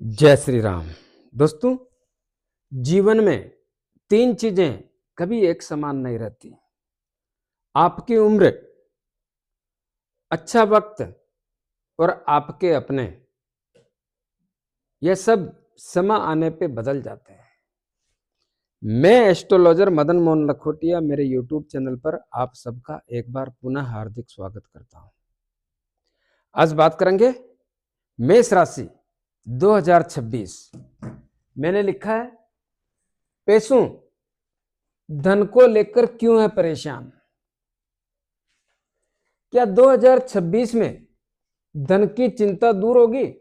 जय श्री राम। दोस्तों, जीवन में तीन चीजें कभी एक समान नहीं रहती। आपकी उम्र, अच्छा वक्त और आपके अपने, यह सब समय आने पे बदल जाते हैं। मैं एस्ट्रोलॉजर मदन मोहन लखोटिया मेरे यूट्यूब चैनल पर आप सबका एक बार पुनः हार्दिक स्वागत करता हूं। आज बात करेंगे मेष राशि 2026। मैंने लिखा है, पैसों धन को लेकर क्यों है परेशान। क्या 2026 में धन की चिंता दूर होगी?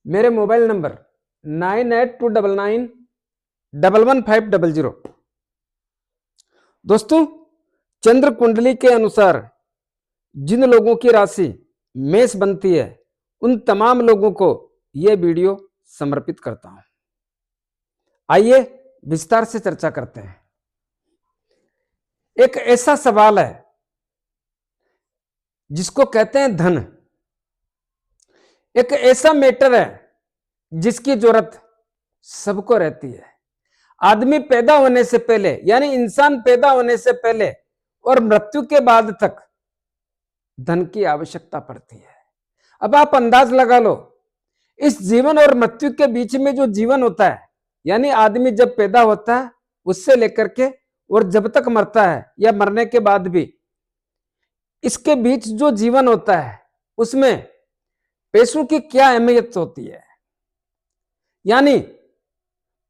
मेरे मोबाइल नंबर 9829911500। दोस्तों, चंद्र कुंडली के अनुसार जिन लोगों की राशि मेष बनती है, उन तमाम लोगों को यह वीडियो समर्पित करता हूं। आइए विस्तार से चर्चा करते हैं। एक ऐसा सवाल है जिसको कहते हैं धन। एक ऐसा मैटर है जिसकी जरूरत सबको रहती है। आदमी पैदा होने से पहले, यानी इंसान पैदा होने से पहले और मृत्यु के बाद तक धन की आवश्यकता पड़ती है। अब आप अंदाज लगा लो, इस जीवन और मृत्यु के बीच में जो जीवन होता है, यानी आदमी जब पैदा होता है उससे लेकर के और जब तक मरता है या मरने के बाद भी, इसके बीच जो जीवन होता है उसमें पैसों की क्या अहमियत होती है। यानी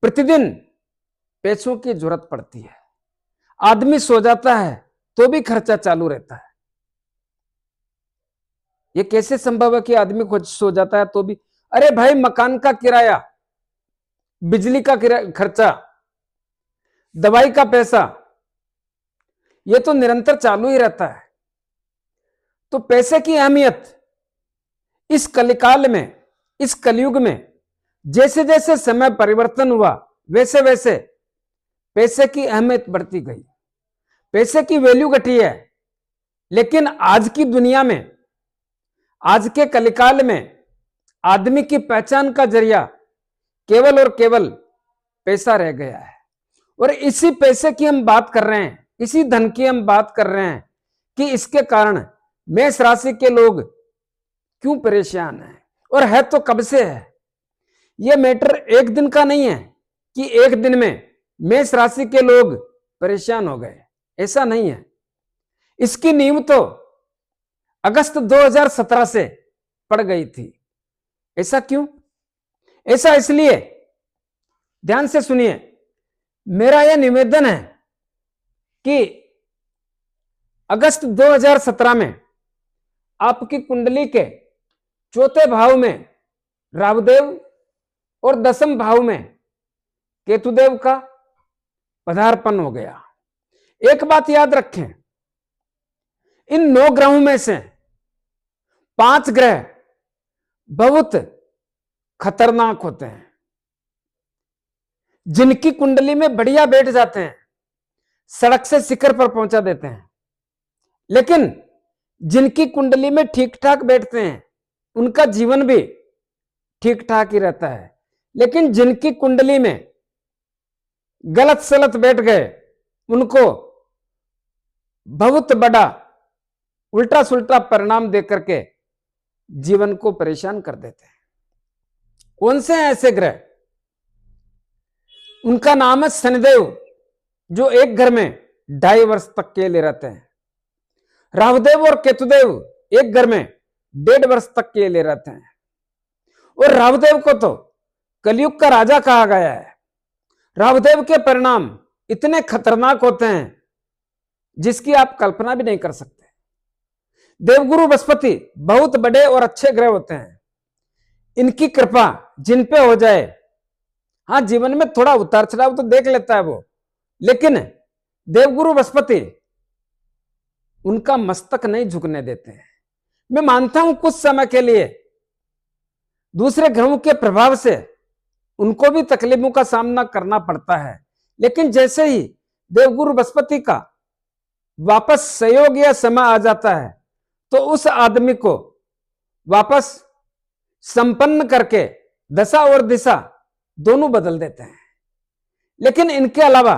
प्रतिदिन पैसों की जरूरत पड़ती है। आदमी सो जाता है तो भी खर्चा चालू रहता है। यह कैसे संभव है कि आदमी खुद सो जाता है तो भी? अरे भाई, मकान का किराया, बिजली का खर्चा, दवाई का पैसा, यह तो निरंतर चालू ही रहता है। तो पैसे की अहमियत इस कलिकाल में, इस कलयुग में जैसे जैसे समय परिवर्तन हुआ, वैसे वैसे पैसे की अहमियत बढ़ती गई, पैसे की वैल्यू घटी है। लेकिन आज की दुनिया में, आज के कलिकाल में आदमी की पहचान का जरिया केवल और केवल पैसा रह गया है। और इसी पैसे की हम बात कर रहे हैं, इसी धन की हम बात कर रहे हैं कि इसके कारण मेष राशि के लोग क्यों परेशान हैं। और है तो कब से है। यह मैटर एक दिन का नहीं है कि एक दिन में मेष राशि के लोग परेशान हो गए, ऐसा नहीं है। इसकी नींव तो अगस्त 2017 से पड़ गई थी। ऐसा क्यों? ऐसा इसलिए, ध्यान से सुनिए, मेरा यह निवेदन है कि अगस्त 2017 में आपकी कुंडली के चौथे भाव में राहुदेव और दसम भाव में केतुदेव का पदार्पण हो गया। एक बात याद रखें, इन 9 ग्रहों में से 5 ग्रह बहुत खतरनाक होते हैं। जिनकी कुंडली में बढ़िया बैठ जाते हैं, सड़क से शिखर पर पहुंचा देते हैं। लेकिन जिनकी कुंडली में ठीक ठाक बैठते हैं, उनका जीवन भी ठीक ठाक ही रहता है। लेकिन जिनकी कुंडली में गलत सलत बैठ गए, उनको बहुत बड़ा उल्टा सुल्टा परिणाम देकर के जीवन को परेशान कर देते हैं। कौन से हैं ऐसे ग्रह? उनका नाम है शनिदेव, जो एक घर में 2.5 वर्ष तक के लिए रहते हैं। राहुदेव और केतुदेव एक घर में 1.5 वर्ष तक के लिए रहते हैं। और राहुदेव को तो कलयुग का राजा कहा गया है। राहुदेव के परिणाम इतने खतरनाक होते हैं जिसकी आप कल्पना भी नहीं कर सकते। देवगुरु बृहस्पति बहुत बड़े और अच्छे ग्रह होते हैं। इनकी कृपा जिन पे हो जाए, हाँ, जीवन में थोड़ा उतार चढ़ाव तो देख लेता है वो, लेकिन देवगुरु बृहस्पति उनका मस्तक नहीं झुकने देते हैं। मैं मानता हूं कुछ समय के लिए दूसरे ग्रहों के प्रभाव से उनको भी तकलीफों का सामना करना पड़ता है। लेकिन जैसे ही देवगुरु बृहस्पति का वापस सहयोग या समय आ जाता है, तो उस आदमी को वापस संपन्न करके दशा और दिशा दोनों बदल देते हैं। लेकिन इनके अलावा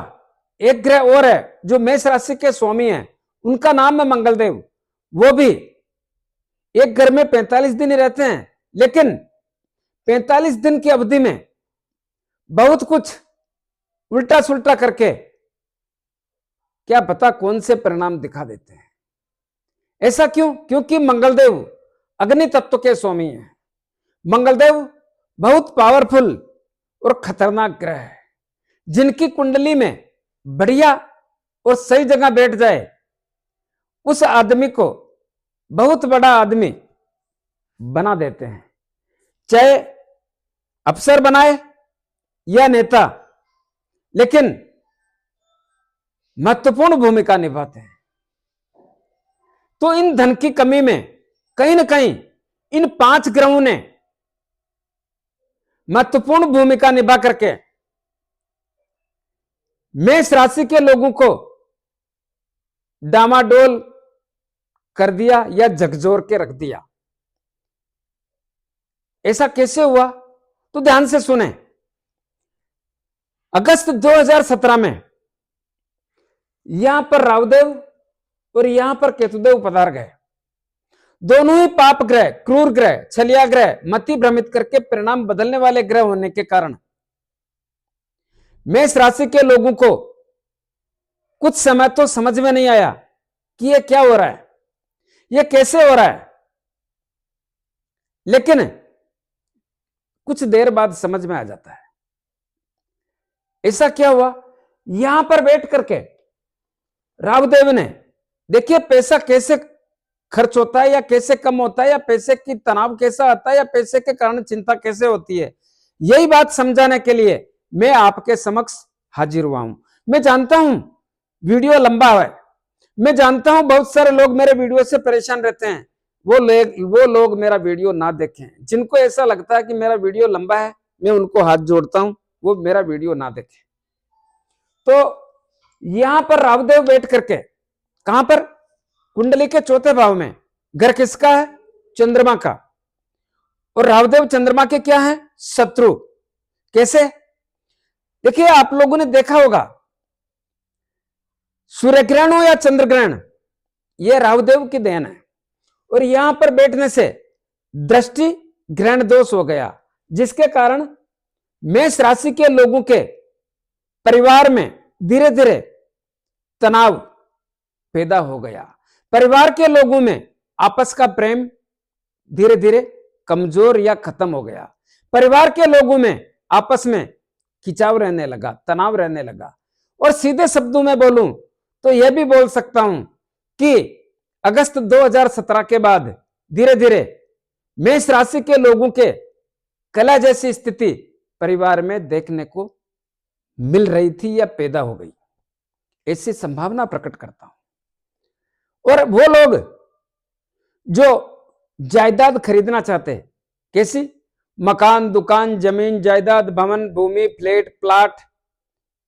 एक ग्रह और है जो मेष राशि के स्वामी हैं, उनका नाम है मंगलदेव। वो भी एक घर में 45 दिन ही रहते हैं, लेकिन 45 दिन की अवधि में बहुत कुछ उल्टा सुल्टा करके क्या पता कौन से परिणाम दिखा देते हैं। ऐसा क्यों? क्योंकि मंगलदेव अग्नि तत्व के स्वामी हैं। मंगलदेव बहुत पावरफुल और खतरनाक ग्रह है। जिनकी कुंडली में बढ़िया और सही जगह बैठ जाए, उस आदमी को बहुत बड़ा आदमी बना देते हैं, चाहे अफसर बनाए या नेता, लेकिन महत्वपूर्ण भूमिका निभाते हैं। तो इन धन की कमी में कहीं ना कहीं इन 5 ग्रहों ने महत्वपूर्ण भूमिका निभा करके मेष राशि के लोगों को डामाडोल कर दिया या झकझोर के रख दिया। ऐसा कैसे हुआ? तो ध्यान से सुने। अगस्त 2017 में यहां पर राहुदेव और यहां पर केतुदेव पधार गए। दोनों ही पाप ग्रह, क्रूर ग्रह, छलिया ग्रह, मति भ्रमित करके परिणाम बदलने वाले ग्रह होने के कारण मेष राशि के लोगों को कुछ समय तो समझ में नहीं आया कि यह क्या हो रहा है, यह कैसे हो रहा है। लेकिन कुछ देर बाद समझ में आ जाता है। ऐसा क्या हुआ? यहां पर बैठ करके राहुदेव ने, देखिए पैसा कैसे खर्च होता है या कैसे कम होता है, या पैसे की तनाव कैसा आता है, या पैसे के कारण चिंता कैसे होती है, यही बात समझाने के लिए मैं आपके समक्ष हाजिर हुआ हूं। मैं जानता हूं वीडियो लंबा है, मैं जानता हूं बहुत सारे लोग मेरे वीडियो से परेशान रहते हैं। वो लोग मेरा वीडियो ना देखें। जिनको ऐसा लगता है कि मेरा वीडियो लंबा है, मैं उनको हाथ जोड़ता हूं, वो मेरा वीडियो ना देखें। तो यहां पर राहुदेव बैठ करके, कहां पर? कुंडली के चौथे भाव में। घर किसका है? चंद्रमा का। और राहुदेव चंद्रमा के क्या है? शत्रु। कैसे? देखिए, आप लोगों ने देखा होगा सूर्य ग्रहण हो या चंद्र ग्रहण, यह राहुदेव की देन है। और यहां पर बैठने से दृष्टि ग्रहण दोष हो गया, जिसके कारण मेष राशि के लोगों के परिवार में धीरे धीरे तनाव पैदा हो गया। परिवार के लोगों में आपस का प्रेम धीरे धीरे कमजोर या खत्म हो गया। परिवार के लोगों में आपस में खिंचाव रहने लगा, तनाव रहने लगा। और सीधे शब्दों में बोलूं तो यह भी बोल सकता हूं कि अगस्त 2017 के बाद धीरे धीरे मेष राशि के लोगों के कलह जैसी स्थिति परिवार में देखने को मिल रही थी या पैदा हो गई, ऐसी संभावना प्रकट करता हूं। और वो लोग जो जायदाद खरीदना चाहते, कैसी? मकान, दुकान, जमीन, जायदाद, भवन, भूमि, फ्लैट, प्लाट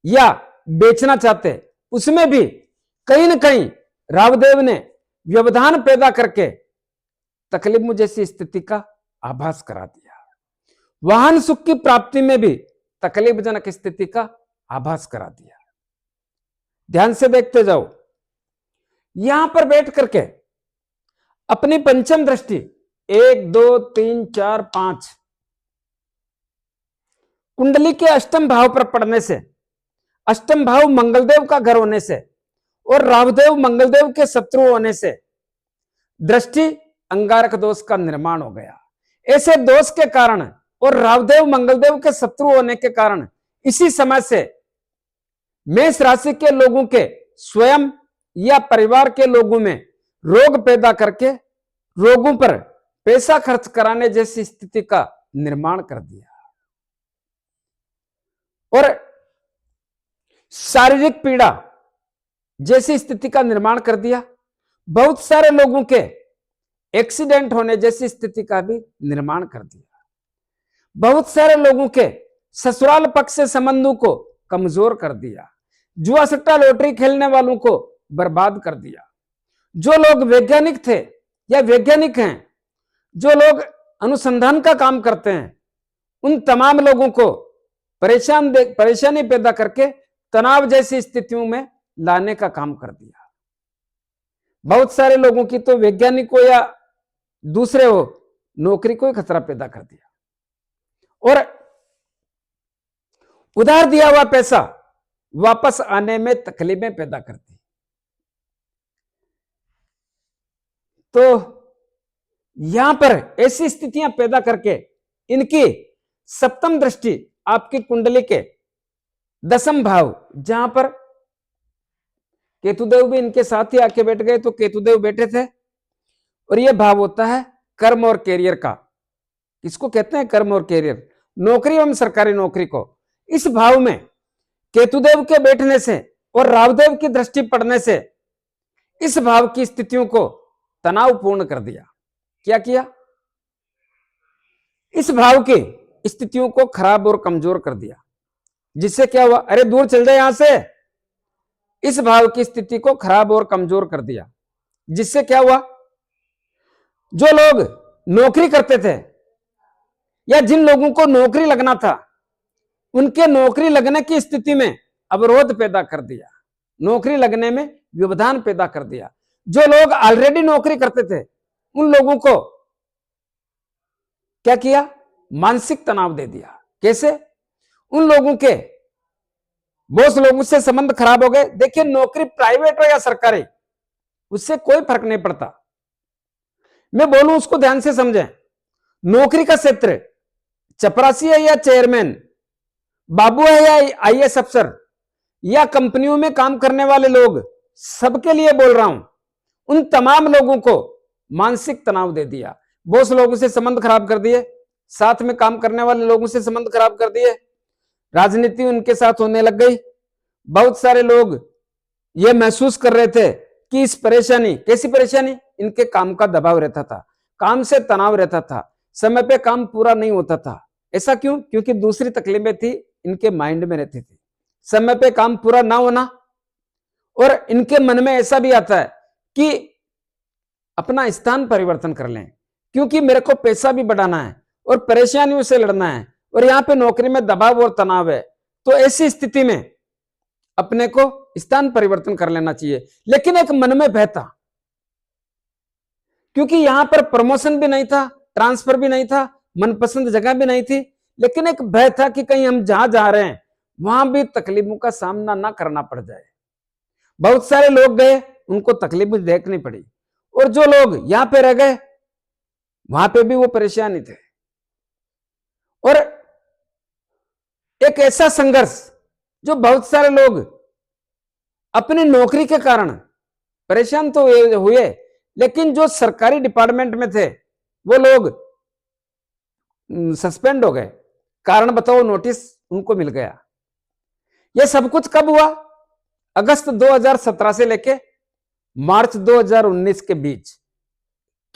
या बेचना चाहते, उसमें भी कहीं ना कहीं राहुदेव ने व्यवधान पैदा करके तकलीफ जैसी स्थिति का आभास करा दिया। वाहन सुख की प्राप्ति में भी तकलीफजनक स्थिति का आभास करा दिया। ध्यान से देखते जाओ। यहां पर बैठ करके अपनी पंचम दृष्टि 1, 2, 3, 4, 5 कुंडली के अष्टम भाव पर पड़ने से, अष्टम भाव मंगलदेव का घर होने से और राहुदेव मंगलदेव के शत्रु होने से दृष्टि अंगारक दोष का निर्माण हो गया। ऐसे दोष के कारण और राहुदेव मंगलदेव के शत्रु होने के कारण इसी समय से मेष राशि के लोगों के स्वयं या परिवार के लोगों में रोग पैदा करके रोगों पर पैसा खर्च कराने जैसी स्थिति का निर्माण कर दिया और शारीरिक पीड़ा जैसी स्थिति का निर्माण कर दिया। बहुत सारे लोगों के एक्सीडेंट होने जैसी स्थिति का भी निर्माण कर दिया। बहुत सारे लोगों के ससुराल पक्ष से संबंधों को कमजोर कर दिया। जुआ सट्टा लॉटरी खेलने वालों को बर्बाद कर दिया। जो लोग वैज्ञानिक थे या वैज्ञानिक हैं, जो लोग अनुसंधान का काम करते हैं, उन तमाम लोगों को परेशानी पैदा करके तनाव जैसी स्थितियों में लाने का काम कर दिया। बहुत सारे लोगों की तो वैज्ञानिक हो या दूसरे हो, नौकरी को ही खतरा पैदा कर दिया और उधार दिया हुआ पैसा वापस आने में तकलीफें पैदा करती। तो यहां पर ऐसी स्थितियां पैदा करके इनकी सप्तम दृष्टि आपकी कुंडली के दसम भाव, जहां पर केतुदेव भी इनके साथ ही आके बैठ गए, तो केतुदेव बैठे थे और यह भाव होता है कर्म और कैरियर का। किसको कहते हैं? कर्म और कैरियर, नौकरी एवं सरकारी नौकरी को। इस भाव में केतुदेव के बैठने से और राहुदेव की दृष्टि पड़ने से इस भाव की स्थितियों को तनावपूर्ण कर दिया। क्या किया? इस भाव की स्थितियों को खराब और कमजोर कर दिया। जिससे क्या हुआ? अरे दूर चल जाए यहां से। इस भाव की स्थिति को खराब और कमजोर कर दिया। जिससे क्या हुआ? जो लोग नौकरी करते थे या जिन लोगों को नौकरी लगना था, उनके नौकरी लगने की स्थिति में अवरोध पैदा कर दिया, नौकरी लगने में व्यवधान पैदा कर दिया। जो लोग ऑलरेडी नौकरी करते थे, उन लोगों को क्या किया? मानसिक तनाव दे दिया। कैसे? उन लोगों के बॉस लोगों से संबंध खराब हो गए। देखिए, नौकरी प्राइवेट हो या सरकारी, उससे कोई फर्क नहीं पड़ता। मैं बोलूं उसको ध्यान से समझें। नौकरी का क्षेत्र चपरासी है या चेयरमैन, बाबू है या आईएएस अफसर, या कंपनियों में काम करने वाले लोग, सबके लिए बोल रहा हूं, उन तमाम लोगों को मानसिक तनाव दे दिया। बॉस लोगों से संबंध खराब कर दिए, साथ में काम करने वाले लोगों से संबंध खराब कर दिए, राजनीति उनके साथ होने लग गई। बहुत सारे लोग ये महसूस कर रहे थे कि इस परेशानी, कैसी परेशानी? इनके काम का दबाव रहता था, काम से तनाव रहता था, समय पे काम पूरा नहीं होता था। ऐसा क्यों? क्योंकि दूसरी तकलीफें थी, इनके माइंड में रहती थी। समय पे काम पूरा ना होना, और इनके मन में ऐसा भी आता है कि अपना स्थान परिवर्तन कर लें, क्योंकि मेरे को पैसा भी बढ़ाना है और परेशानियों से लड़ना है, और यहां पे नौकरी में दबाव और तनाव है। तो ऐसी स्थिति में अपने को स्थान परिवर्तन कर लेना चाहिए। लेकिन एक मन में भय था, क्योंकि यहां पर प्रमोशन भी नहीं था, ट्रांसफर भी नहीं था, मनपसंद जगह भी नहीं थी। लेकिन एक भय था कि कहीं हम जहां जा रहे हैं वहां भी तकलीफों का सामना ना करना पड़ जाए। बहुत सारे लोग गए, उनको तकलीफ देखनी पड़ी, और जो लोग यहां पे रह गए वहां पे भी वो परेशानी थे। और एक ऐसा संघर्ष जो बहुत सारे लोग अपनी नौकरी के कारण परेशान तो हुए, लेकिन जो सरकारी डिपार्टमेंट में थे वो लोग सस्पेंड हो गए। कारण बताओ? नोटिस उनको मिल गया। यह सब कुछ कब हुआ? अगस्त 2017 से लेके मार्च 2019 के बीच।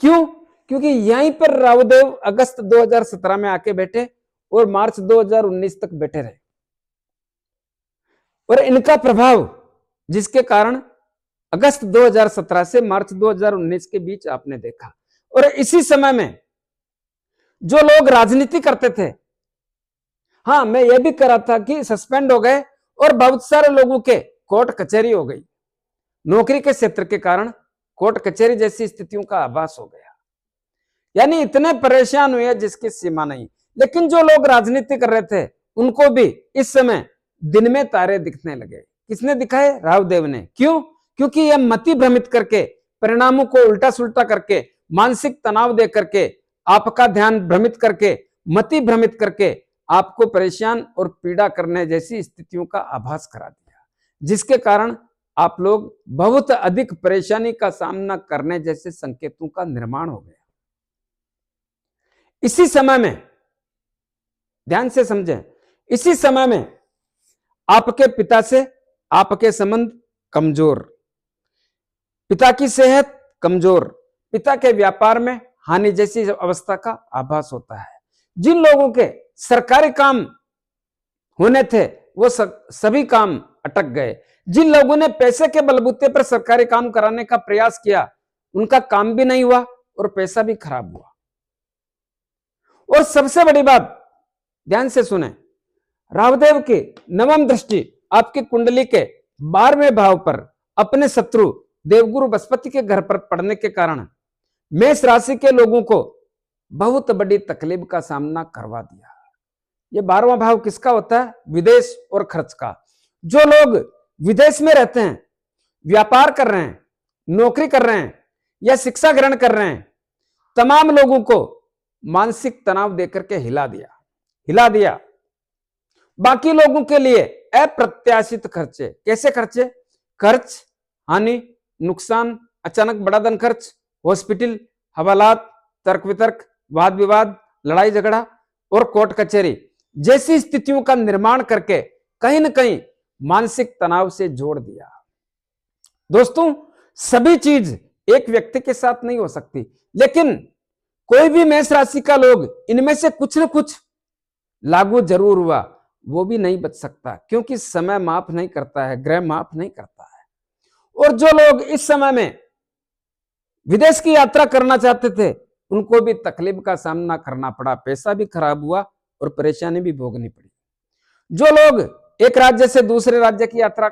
क्यों? क्योंकि यहीं पर राहुदेव अगस्त 2017 में आके बैठे और मार्च 2019 तक बैठे रहे, और इनका प्रभाव, जिसके कारण अगस्त 2017 से मार्च 2019 के बीच आपने देखा। और इसी समय में जो लोग राजनीति करते थे, हाँ, मैं यह भी करा था कि सस्पेंड हो गए, और बहुत सारे लोगों के कोर्ट कचहरी हो गई। नौकरी के क्षेत्र के कारण कोर्ट कचहरी जैसी स्थितियों का आभास हो गया। यानी इतने परेशान हुए जिसकी सीमा नहीं। लेकिन जो लोग राजनीति कर रहे थे, उनको भी इस समय दिन में तारे दिखने लगे। किसने दिखाए? राहुदेव ने। क्यों? क्योंकि यह मति भ्रमित करके, परिणामों को उल्टा सुल्टा करके, मानसिक तनाव दे करके, आपका ध्यान भ्रमित करके, मति भ्रमित करके आपको परेशान और पीड़ा करने जैसी स्थितियों का आभास करा दिया, जिसके कारण आप लोग बहुत अधिक परेशानी का सामना करने जैसे संकेतों का निर्माण हो गया। इसी समय में, ध्यान से समझें, इसी समय में आपके पिता से आपके संबंध कमजोर, पिता की सेहत कमजोर, पिता के व्यापार में हानि जैसी अवस्था का आभास होता है। जिन लोगों के सरकारी काम होने थे वो सभी काम अटक गए। जिन लोगों ने पैसे के बलबूते पर सरकारी काम कराने का प्रयास किया, उनका काम भी नहीं हुआ और पैसा भी खराब हुआ। और सबसे बड़ी बात, ध्यान से सुने, राहुदेव की नवम दृष्टि आपकी कुंडली के 12वें भाव पर अपने शत्रु देवगुरु बृहस्पति के घर पर पड़ने के कारण मेष राशि के लोगों को बहुत बड़ी तकलीफ का सामना करवा दिया। ये 12वां भाव किसका होता है? विदेश और खर्च का। जो लोग विदेश में रहते हैं, व्यापार कर रहे हैं, नौकरी कर रहे हैं या शिक्षा ग्रहण कर रहे हैं, तमाम लोगों को मानसिक तनाव देकर के हिला दिया। बाकी लोगों के लिए अप्रत्याशित खर्चे। कैसे खर्चे? खर्च, हानि, नुकसान, अचानक बड़ा धन खर्च, हॉस्पिटल, हवालात, तर्क वितर्क, वाद विवाद, लड़ाई झगड़ा और कोर्ट कचहरी जैसी स्थितियों का निर्माण करके कहीं ना कहीं मानसिक तनाव से जोड़ दिया। दोस्तों, सभी चीज एक व्यक्ति के साथ नहीं हो सकती, लेकिन कोई भी मेष राशि का लोग इनमें से कुछ न कुछ लागू जरूर हुआ, वो भी नहीं बच सकता, क्योंकि समय माफ नहीं करता है, ग्रह माफ नहीं करता है। और जो लोग इस समय में विदेश की यात्रा करना चाहते थे, उनको भी तकलीफ का सामना करना पड़ा, पैसा भी खराब हुआ और परेशानी भी भोगनी पड़ी। जो लोग एक राज्य से दूसरे राज्य की यात्रा,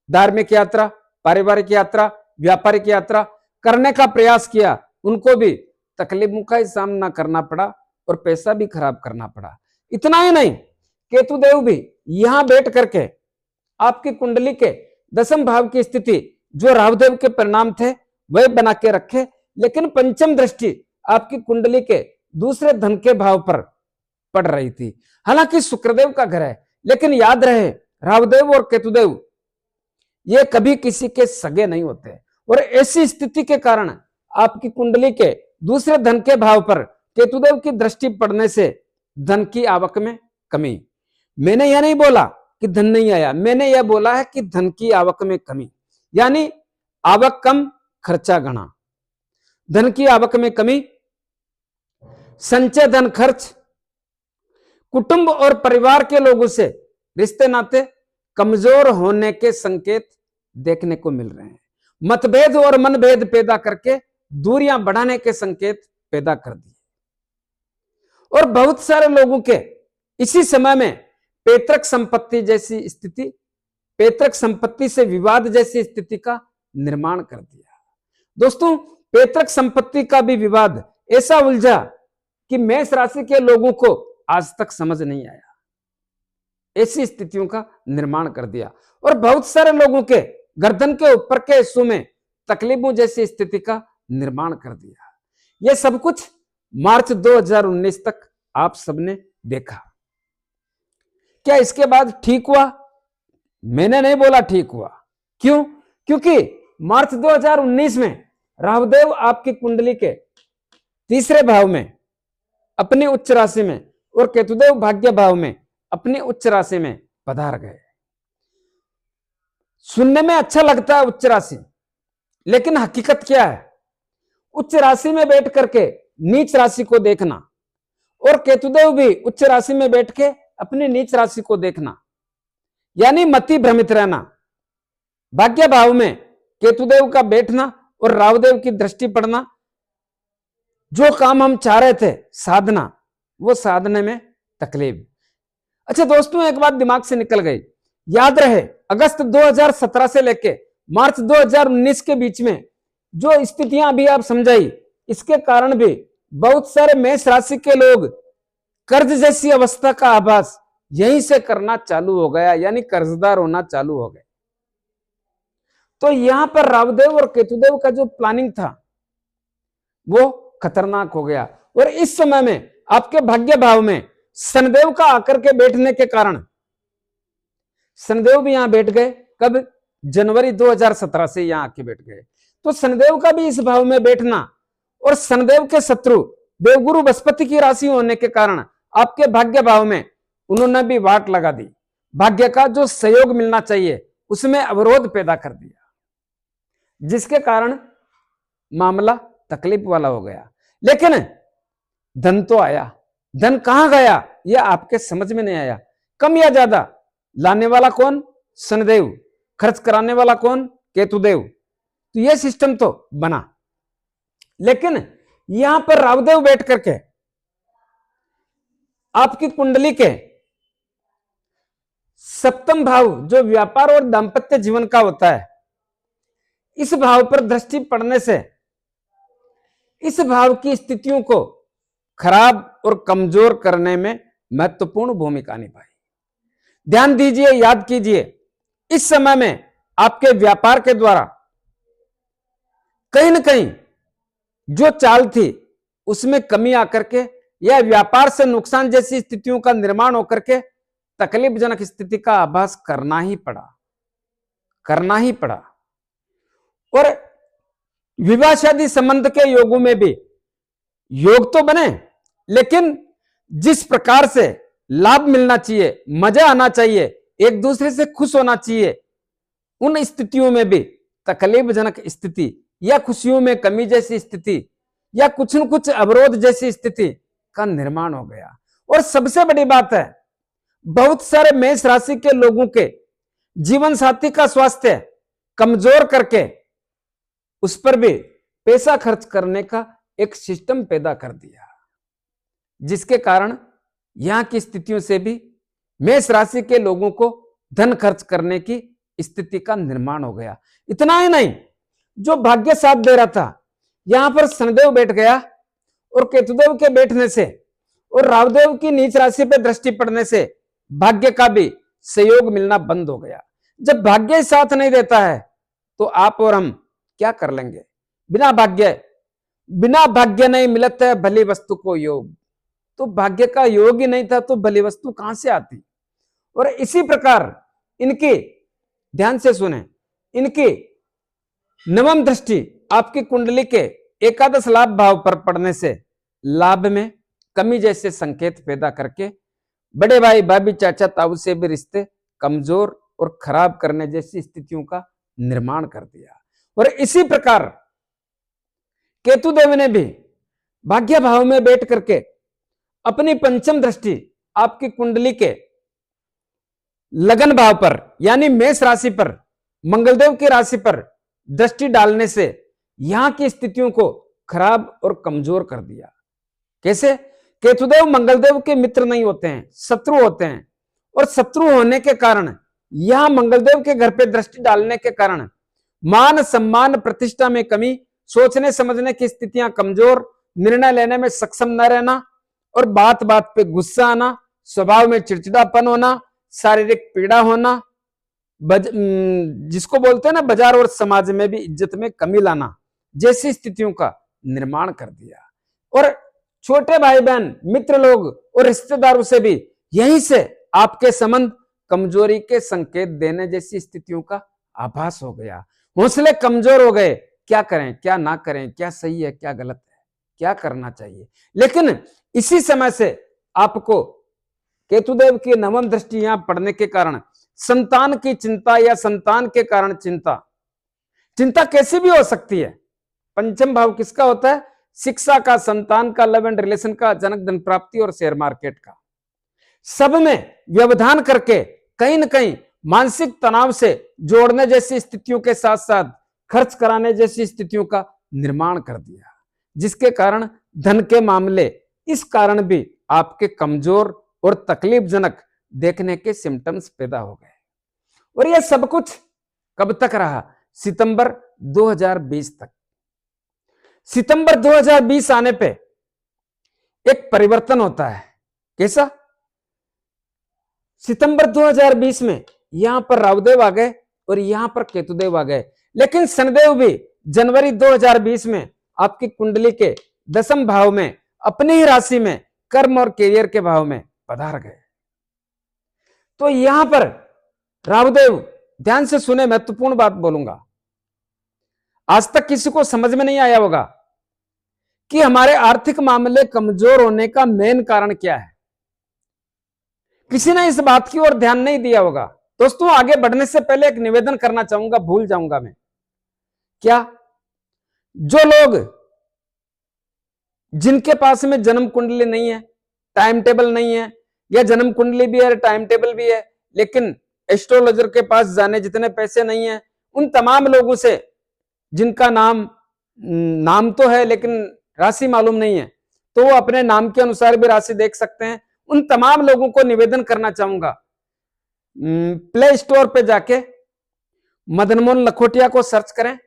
धार्मिक यात्रा, पारिवारिक यात्रा, व्यापारिक यात्रा करने का प्रयास किया, उनको भी तकलीफों का ही सामना करना पड़ा और पैसा भी खराब करना पड़ा। इतना ही नहीं, केतुदेव भी यहां बैठ करके आपकी कुंडली के 10वें भाव की स्थिति जो राहुदेव के परिणाम थे वह बना के रखे, लेकिन पंचम दृष्टि आपकी कुंडली के दूसरे धन के भाव पर पड़ रही थी। हालांकि शुक्रदेव का घर है, लेकिन याद रहे, राहुदेव और केतुदेव ये कभी किसी के सगे नहीं होते, और ऐसी स्थिति के कारण आपकी कुंडली के दूसरे धन के भाव पर केतुदेव की दृष्टि पड़ने से धन की आवक में कमी। मैंने यह नहीं बोला कि धन नहीं आया, मैंने यह बोला है कि धन की आवक में कमी, यानी आवक कम, खर्चा घना। धन की आवक में कमी, संचय धन खर्च, कुटुंब और परिवार के लोगों से रिश्ते नाते कमजोर होने के संकेत देखने को मिल रहे हैं। मतभेद और मनभेद पैदा करके दूरियां बढ़ाने के संकेत पैदा कर दिए। और बहुत सारे लोगों के इसी समय में पैतृक संपत्ति जैसी स्थिति, पैतृक संपत्ति से विवाद जैसी स्थिति का निर्माण कर दिया। दोस्तों, पैतृक संपत्ति का भी विवाद ऐसा उलझा कि मेष राशि के लोगों को आज तक समझ नहीं आया, ऐसी स्थितियों का निर्माण कर दिया। और बहुत सारे लोगों के गर्दन के ऊपर के हिस्सों में तकलीफों जैसी स्थिति का निर्माण कर दिया। यह सब कुछ मार्च 2019 तक आप सबने देखा। क्या इसके बाद ठीक हुआ? मैंने नहीं बोला ठीक हुआ। क्यों? क्योंकि मार्च 2019 में राहुदेव आपकी कुंडली के तीसरे भाव में अपनी उच्च राशि में और केतुदेव भाग्य भाव में अपनी उच्च राशि में पधार गए। सुनने में अच्छा लगता है उच्च राशि, लेकिन हकीकत क्या है? उच्च राशि में बैठ करके नीच राशि को देखना और केतुदेव भी उच्च राशि में बैठ के अपनी नीच राशि को देखना, यानी मति भ्रमित रहना। भाग्य भाव में केतुदेव का बैठना और राहुदेव की दृष्टि पड़ना, जो काम हम चाह रहे थे साधना, वो साधने में तकलीफ। अच्छा दोस्तों, एक बात दिमाग से निकल गई, याद रहे अगस्त 2017 से लेके मार्च 2019 के बीच में जो स्थितियां अभी आप समझाई, इसके कारण भी बहुत सारे मेष राशि के लोग कर्ज जैसी अवस्था का आभास यहीं से करना चालू हो गया, यानी कर्जदार होना चालू हो गए। तो यहां पर राहुदेव और केतुदेव का जो प्लानिंग था वो खतरनाक हो गया। और इस समय में आपके भाग्य भाव में शनिदेव का आकर के बैठने के कारण शनिदेव भी यहां बैठ गए। कब? जनवरी 2017 से यहां आके बैठ गए। तो शनिदेव का भी इस भाव में बैठना और शनिदेव के शत्रु देवगुरु बृहस्पति की राशि होने के कारण आपके भाग्य भाव में उन्होंने भी वाट लगा दी। भाग्य का जो सहयोग मिलना चाहिए उसमें अवरोध पैदा कर दिया, जिसके कारण मामला तकलीफ वाला हो गया। लेकिन धन तो आया। धन कहां गया यह आपके समझ में नहीं आया। कम या ज्यादा लाने वाला कौन? शनिदेव। खर्च कराने वाला कौन? केतुदेव। तो यह सिस्टम तो बना, लेकिन यहां पर राहुदेव बैठ करके आपकी कुंडली के सप्तम भाव जो व्यापार और दाम्पत्य जीवन का होता है, इस भाव पर दृष्टि पड़ने से इस भाव की स्थितियों को खराब और कमजोर करने में महत्वपूर्ण भूमिका निभाई। ध्यान दीजिए, याद कीजिए, इस समय में आपके व्यापार के द्वारा कहीं ना कहीं जो चाल थी उसमें कमी आकर के या व्यापार से नुकसान जैसी स्थितियों का निर्माण होकर के तकलीफजनक स्थिति का आभास करना ही पड़ा। और विवाह शादी संबंध के योगों में भी योग तो बने, लेकिन जिस प्रकार से लाभ मिलना चाहिए, मजा आना चाहिए, एक दूसरे से खुश होना चाहिए, उन स्थितियों में भी तकलीफजनक स्थिति या खुशियों में कमी जैसी स्थिति या कुछ न कुछ अवरोध जैसी स्थिति का निर्माण हो गया। और सबसे बड़ी बात है, बहुत सारे मेष राशि के लोगों के जीवन साथी का स्वास्थ्य कमजोर करके उस पर भी पैसा खर्च करने का एक सिस्टम पैदा कर दिया, जिसके कारण यहां की स्थितियों से भी मेष राशि के लोगों को धन खर्च करने की स्थिति का निर्माण हो गया। इतना ही नहीं, जो भाग्य साथ दे रहा था, यहां पर शनिदेव बैठ गया और केतुदेव के बैठने से और राहुदेव की नीच राशि पर दृष्टि पड़ने से भाग्य का भी सहयोग मिलना बंद हो गया। जब भाग्य साथ नहीं देता है तो आप और हम क्या कर लेंगे? बिना भाग्य नहीं मिलत है भली वस्तु को योग। तो भाग्य का योग ही नहीं था तो भली वस्तु कहां से आती? और इसी प्रकार इनकी, ध्यान से सुने, इनकी नवम दृष्टि आपकी कुंडली के एकादश लाभ भाव पर पड़ने से लाभ में कमी जैसे संकेत पैदा करके बड़े भाई भाभी चाचा ताऊ से भी रिश्ते कमजोर और खराब करने जैसी स्थितियों का निर्माण कर दिया। और इसी प्रकार केतुदेव ने भी भाग्य भाव में बैठ करके अपनी पंचम दृष्टि आपकी कुंडली के लगन भाव पर यानी मेष राशि पर, मंगलदेव की राशि पर दृष्टि डालने से यहां की स्थितियों को खराब और कमजोर कर दिया। कैसे? केतुदेव मंगलदेव के मित्र नहीं होते हैं, शत्रु होते हैं। और शत्रु होने के कारण यहां मंगलदेव के घर पे दृष्टि डालने के कारण मान सम्मान प्रतिष्ठा में कमी, सोचने समझने की स्थितियां कमजोर, निर्णय लेने में सक्षम न रहना और बात बात पे गुस्सा आना, स्वभाव में चिड़चिड़ापन होना, शारीरिक पीड़ा होना, जिसको बोलते हैं ना बाजार और समाज में भी इज्जत में कमी लाना जैसी स्थितियों का निर्माण कर दिया। और छोटे भाई बहन, मित्र लोग और रिश्तेदारों से भी यहीं से आपके संबंध कमजोरी के संकेत देने जैसी स्थितियों का आभास हो गया। हौसले कमजोर हो गए, क्या करें क्या ना करें, क्या सही है क्या गलत है, क्या करना चाहिए। लेकिन इसी समय से आपको केतुदेव की नवम दृष्टि यहां पड़ने के कारण संतान की चिंता या संतान के कारण चिंता कैसी भी हो सकती है। पंचम भाव किसका होता है? शिक्षा का, संतान का, लव एंड रिलेशन का, जनक धन प्राप्ति और शेयर मार्केट का। सब में व्यवधान करके कहीं न कहीं मानसिक तनाव से जोड़ने जैसी स्थितियों के साथ साथ खर्च कराने जैसी स्थितियों का निर्माण कर दिया, जिसके कारण धन के मामले इस कारण भी आपके कमजोर और तकलीफजनक देखने के सिम्टम्स पैदा हो गए। और यह सब कुछ कब तक रहा? सितंबर 2020 तक। सितंबर 2020 आने पे एक परिवर्तन होता है। कैसा? सितंबर 2020 में यहां पर राहुदेव आ गए और यहां पर केतुदेव आ गए, लेकिन शनिदेव भी जनवरी 2020 में आपकी कुंडली के दसम भाव में अपनी ही राशि में कर्म और कैरियर के भाव में पधार गए। तो यहां पर राहुदेव, ध्यान से सुने, महत्वपूर्ण बात बोलूंगा, आज तक किसी को समझ में नहीं आया होगा कि हमारे आर्थिक मामले कमजोर होने का मेन कारण क्या है। किसी ने इस बात की ओर ध्यान नहीं दिया होगा। दोस्तों, आगे बढ़ने से पहले एक निवेदन करना चाहूंगा, भूल जाऊंगा मैं। क्या? जो लोग जिनके पास में जन्म कुंडली नहीं है, टाइम टेबल नहीं है, या जन्म कुंडली भी है टाइम टेबल भी है लेकिन एस्ट्रोलॉजर के पास जाने जितने पैसे नहीं है, उन तमाम लोगों से जिनका नाम तो है लेकिन राशि मालूम नहीं है, तो वो अपने नाम के अनुसार भी राशि देख सकते हैं। उन तमाम लोगों को निवेदन करना चाहूंगा, प्ले स्टोर पे जाके मदन मोहन लखोटिया को सर्च करें।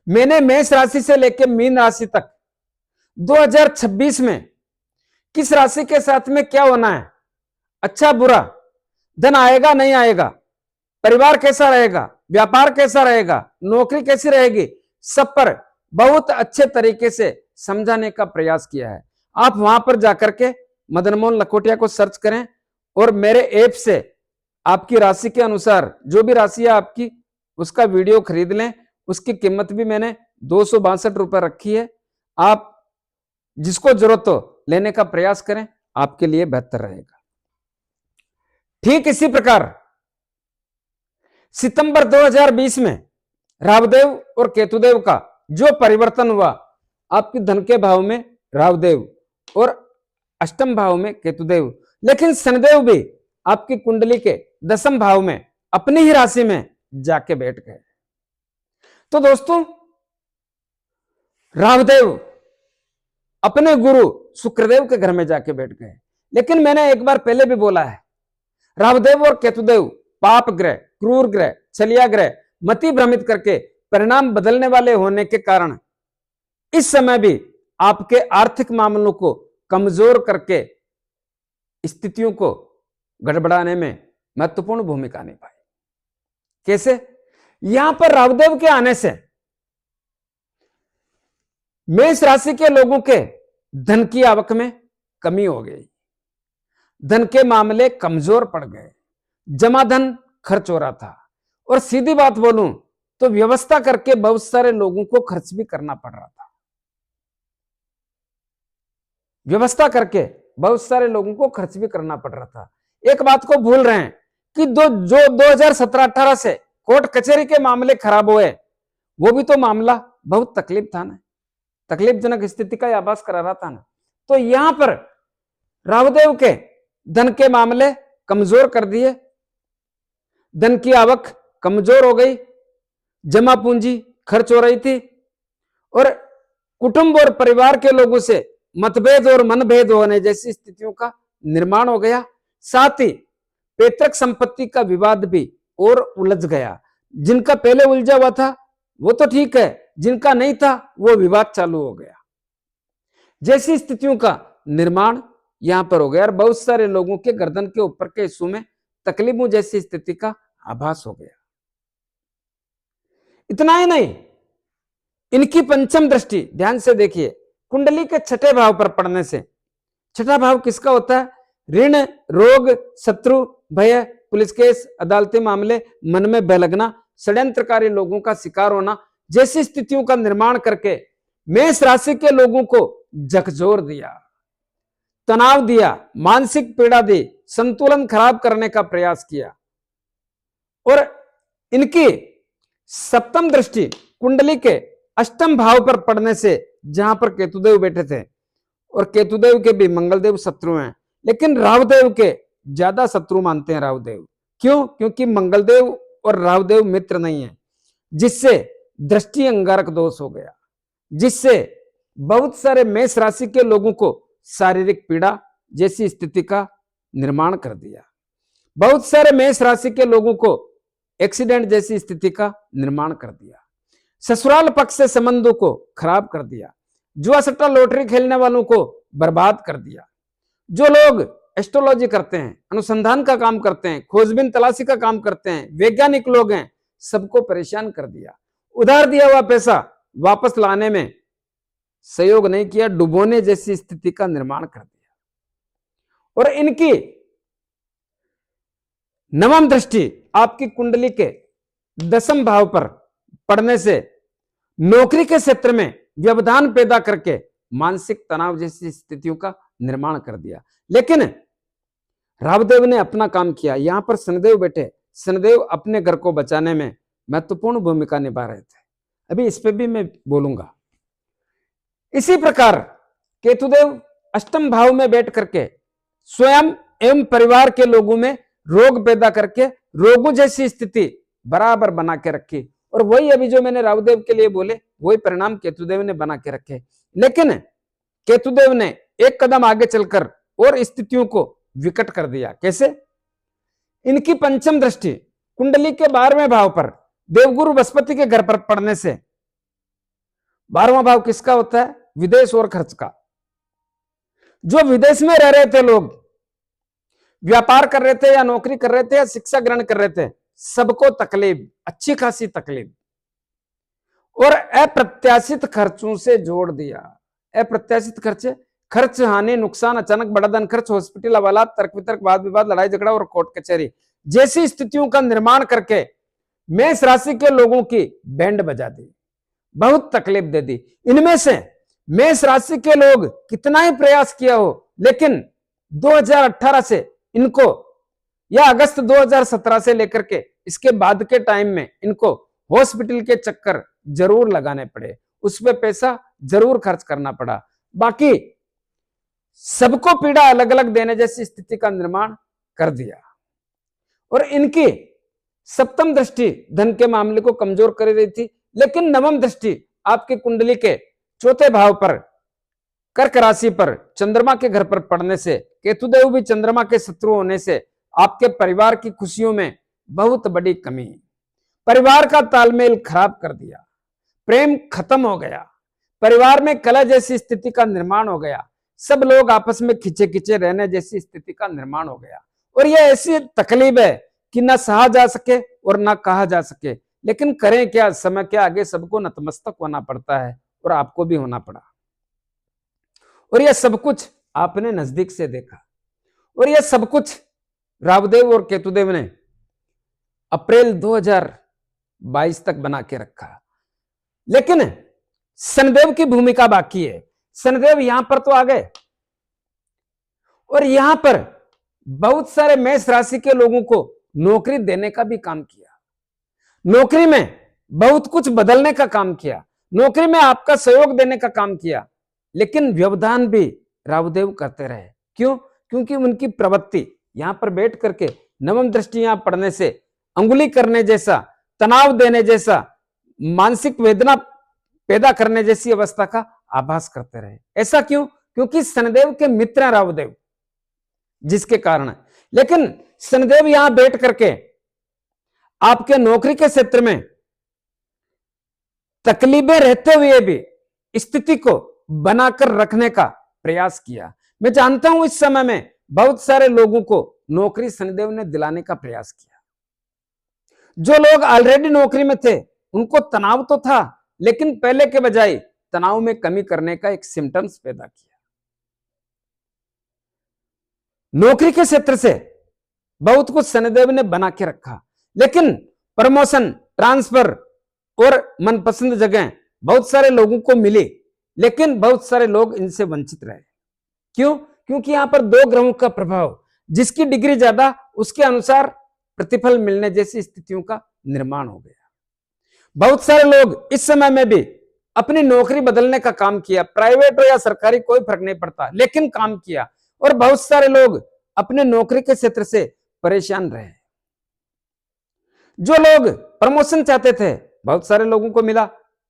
मैंने मेष राशि से लेकर मीन राशि तक 2026 में किस राशि के साथ में क्या होना है, अच्छा बुरा, धन आएगा नहीं आएगा, परिवार कैसा रहेगा, व्यापार कैसा रहेगा, नौकरी कैसी रहेगी, सब पर बहुत अच्छे तरीके से समझाने का प्रयास किया है। आप वहां पर जाकर के मदन मोहन लखोटिया को सर्च करें और मेरे ऐप से आपकी राशि के अनुसार जो भी राशि है आपकी, उसका वीडियो खरीद लें। उसकी कीमत भी मैंने 262 रुपए रखी है। आप जिसको जरूरत हो लेने का प्रयास करें, आपके लिए बेहतर रहेगा। ठीक इसी प्रकार सितंबर 2020 में राहुदेव और केतुदेव का जो परिवर्तन हुआ, आपकी धन के भाव में राहुदेव और अष्टम भाव में केतुदेव, लेकिन शनिदेव भी आपकी कुंडली के 10वें भाव में अपनी ही राशि में जाके बैठ गए। तो दोस्तों, राहुदेव अपने गुरु शुक्रदेव के घर में जाके बैठ गए। लेकिन मैंने एक बार पहले भी बोला है, राहुदेव और केतुदेव पाप ग्रह, क्रूर ग्रह, छलिया ग्रह, मति भ्रमित करके परिणाम बदलने वाले होने के कारण इस समय भी आपके आर्थिक मामलों को कमजोर करके स्थितियों को गड़बड़ाने में महत्वपूर्ण भूमिका निभाई। कैसे? यहां पर राहुदेव के आने से मेष राशि के लोगों के धन की आवक में कमी हो गई, धन के मामले कमजोर पड़ गए, जमा धन खर्च हो रहा था, और सीधी बात बोलूं तो व्यवस्था करके बहुत सारे लोगों को खर्च भी करना पड़ रहा था। व्यवस्था करके बहुत सारे लोगों को खर्च भी करना पड़ रहा था। एक बात को भूल रहे हैं कि जो 2017-18 से कोर्ट कचहरी के मामले खराब हुए, वो भी तो मामला बहुत तकलीफ था ना, तकलीफजनक स्थिति का आभास करा रहा था ना। तो यहां पर राहुदेव के धन के मामले कमजोर कर दिए, धन की आवक कमजोर हो गई, जमा पूंजी खर्च हो रही थी, और कुटुंब और परिवार के लोगों से मतभेद और मनभेद होने जैसी स्थितियों का निर्माण हो गया। साथ ही पैतृक संपत्ति का विवाद भी और उलझ गया। जिनका पहले उलझा हुआ था वो तो ठीक है, जिनका नहीं था वो विवाद चालू हो गया, जैसी स्थितियों का निर्माण यहां पर हो गया। और बहुत सारे लोगों के गर्दन के ऊपर के हिस्सों में तकलीफों जैसी स्थिति का आभास हो गया। इतना ही नहीं, इनकी पंचम दृष्टि ध्यान से देखिए, कुंडली के छठे भाव पर पड़ने से, छठा भाव किसका होता है? ऋण, रोग, शत्रु, भय, पुलिस केस, अदालती मामले, मन में भय लगना, षड्यंत्रकारी लोगों का शिकार होना जैसी स्थितियों का निर्माण करके मेष राशि के लोगों को झकझोर दिया, तनाव दिया, मानसिक पीड़ा दी, संतुलन खराब करने का प्रयास किया। और इनकी सप्तम दृष्टि कुंडली के अष्टम भाव पर पड़ने से, जहां पर केतुदेव बैठे थे, और केतुदेव के भी मंगलदेव शत्रु हैं, लेकिन राहुदेव के ज्यादा शत्रु मानते हैं राहुदेव। क्यों? क्योंकि मंगलदेव और राहुदेव मित्र नहीं है, जिससे दृष्टि अंगारक दोष हो गया, जिससे बहुत सारे मेष राशि के लोगों को शारीरिक पीड़ा जैसी स्थिति का निर्माण कर दिया। बहुत सारे मेष राशि के लोगों को एक्सीडेंट जैसी स्थिति का निर्माण कर दिया। ससुराल पक्ष से संबंधों को खराब कर दिया। जुआ सट्टा लॉटरी खेलने वालों को बर्बाद कर दिया। जो लोग एस्ट्रोलॉजी करते हैं, अनुसंधान का काम करते हैं, खोजबीन तलाशी का काम करते हैं, वैज्ञानिक लोग हैं, सबको परेशान कर दिया। उधार दिया हुआ पैसा वापस लाने में सहयोग नहीं किया, डुबोने जैसी स्थिति का निर्माण कर दिया। और इनकी नवम दृष्टि आपकी कुंडली के 10वें भाव पर पड़ने से नौकरी के क्षेत्र में व्यवधान पैदा करके मानसिक तनाव जैसी स्थितियों का निर्माण कर दिया। लेकिन राहुदेव ने अपना काम किया। यहां पर शनिदेव बैठे, शनिदेव अपने घर को बचाने में महत्वपूर्ण भूमिका निभा रहे थे। अभी इस पे भी मैं बोलूंगा। इसी प्रकार केतुदेव अष्टम भाव में बैठ करके स्वयं एवं परिवार के लोगों में रोग पैदा करके रोगों जैसी स्थिति बराबर बना के रखी। और वही अभी जो मैंने राहुदेव के लिए बोले, वही परिणाम केतुदेव ने बना के रखे। लेकिन केतुदेव ने एक कदम आगे चलकर और स्थितियों को विकट कर दिया। कैसे? इनकी पंचम दृष्टि कुंडली के 12वें भाव पर देवगुरु बृहस्पति के घर पर पड़ने से, 12वां भाव किसका होता है? विदेश और खर्च का। जो विदेश में रह रहे थे लोग, व्यापार कर रहे थे या नौकरी कर रहे थे या शिक्षा ग्रहण कर रहे थे, सबको तकलीफ, अच्छी खासी तकलीफ, और अप्रत्याशित खर्चों से जोड़ दिया। अप्रत्याशित खर्च हानि, नुकसान, अचानक बड़ा धन खर्च, हॉस्पिटल हवाला, तर्क वितर्क, वाद विवाद, लड़ाई झगड़ा और कोर्ट कचहरी जैसी स्थितियों का निर्माण करके मेष राशि के लोगों की बैंड बजा दी, बहुत तकलीफ दे दी। इनमें से मेष राशि के लोग कितना ही प्रयास किया हो, लेकिन 2018 से इनको, या अगस्त 2017 से लेकर के इसके बाद के टाइम में इनको हॉस्पिटल के चक्कर जरूर लगाने पड़े, उस पर पैसा जरूर खर्च करना पड़ा। बाकी सबको पीड़ा अलग अलग देने जैसी स्थिति का निर्माण कर दिया। और इनकी सप्तम दृष्टि धन के मामले को कमजोर कर रही थी, लेकिन नवम दृष्टि आपकी कुंडली के चौथे भाव पर कर्क राशि पर चंद्रमा के घर पर पड़ने से, केतुदेव भी चंद्रमा के शत्रु होने से आपके परिवार की खुशियों में बहुत बड़ी कमी, परिवार का तालमेल खराब कर दिया, प्रेम खत्म हो गया, परिवार में कलह जैसी स्थिति का निर्माण हो गया, सब लोग आपस में खिंचे खिंचे रहने जैसी स्थिति का निर्माण हो गया। और यह ऐसी तकलीफ है कि ना सहा जा सके और ना कहा जा सके, लेकिन करें क्या, समय के आगे सबको नतमस्तक होना पड़ता है, और आपको भी होना पड़ा। और यह सब कुछ आपने नजदीक से देखा, और यह सब कुछ राहुदेव और केतुदेव ने अप्रैल 2022 तक बना के रखा। लेकिन शनिदेव की भूमिका बाकी है। शनिदेव यहां पर तो आ गए, और यहां पर बहुत सारे मेष राशि के लोगों को नौकरी देने का भी काम किया, नौकरी में बहुत कुछ बदलने का काम किया, नौकरी में आपका सहयोग देने का काम किया, लेकिन व्यवधान भी राहुदेव करते रहे। क्यों? क्योंकि उनकी प्रवृत्ति यहां पर बैठ करके नवम दृष्टि यहां पड़ने से अंगुली करने जैसा, तनाव देने जैसा, मानसिक वेदना पैदा करने जैसी अवस्था का आभास करते रहे। ऐसा क्यों? क्योंकि शनिदेव के मित्र हैं राहुदेव, जिसके कारण। लेकिन शनिदेव यहां बैठ करके आपके नौकरी के क्षेत्र में तकलीफें रहते हुए भी स्थिति को बनाकर रखने का प्रयास किया। मैं जानता हूं इस समय में बहुत सारे लोगों को नौकरी शनिदेव ने दिलाने का प्रयास किया। जो लोग ऑलरेडी नौकरी में थे उनको तनाव तो था, लेकिन पहले के बजाय तनाव में कमी करने का एक सिम्टम्स पैदा किया। नौकरी के क्षेत्र से बहुत कुछ शनिदेव ने बना के रखा, लेकिन प्रमोशन, ट्रांसफर और मनपसंद जगह बहुत सारे लोगों को मिली, लेकिन बहुत सारे लोग इनसे वंचित रहे। क्यों? क्योंकि यहां पर दो ग्रहों का प्रभाव, जिसकी डिग्री ज्यादा उसके अनुसार प्रतिफल मिलने जैसी स्थितियों का निर्माण हो गया। बहुत सारे लोग इस समय में भी अपनी नौकरी बदलने का काम किया, प्राइवेट हो या सरकारी कोई फर्क नहीं पड़ता, लेकिन काम किया। और बहुत सारे लोग अपने नौकरी के क्षेत्र से परेशान रहे। जो लोग प्रमोशन चाहते थे बहुत सारे लोगों को मिला,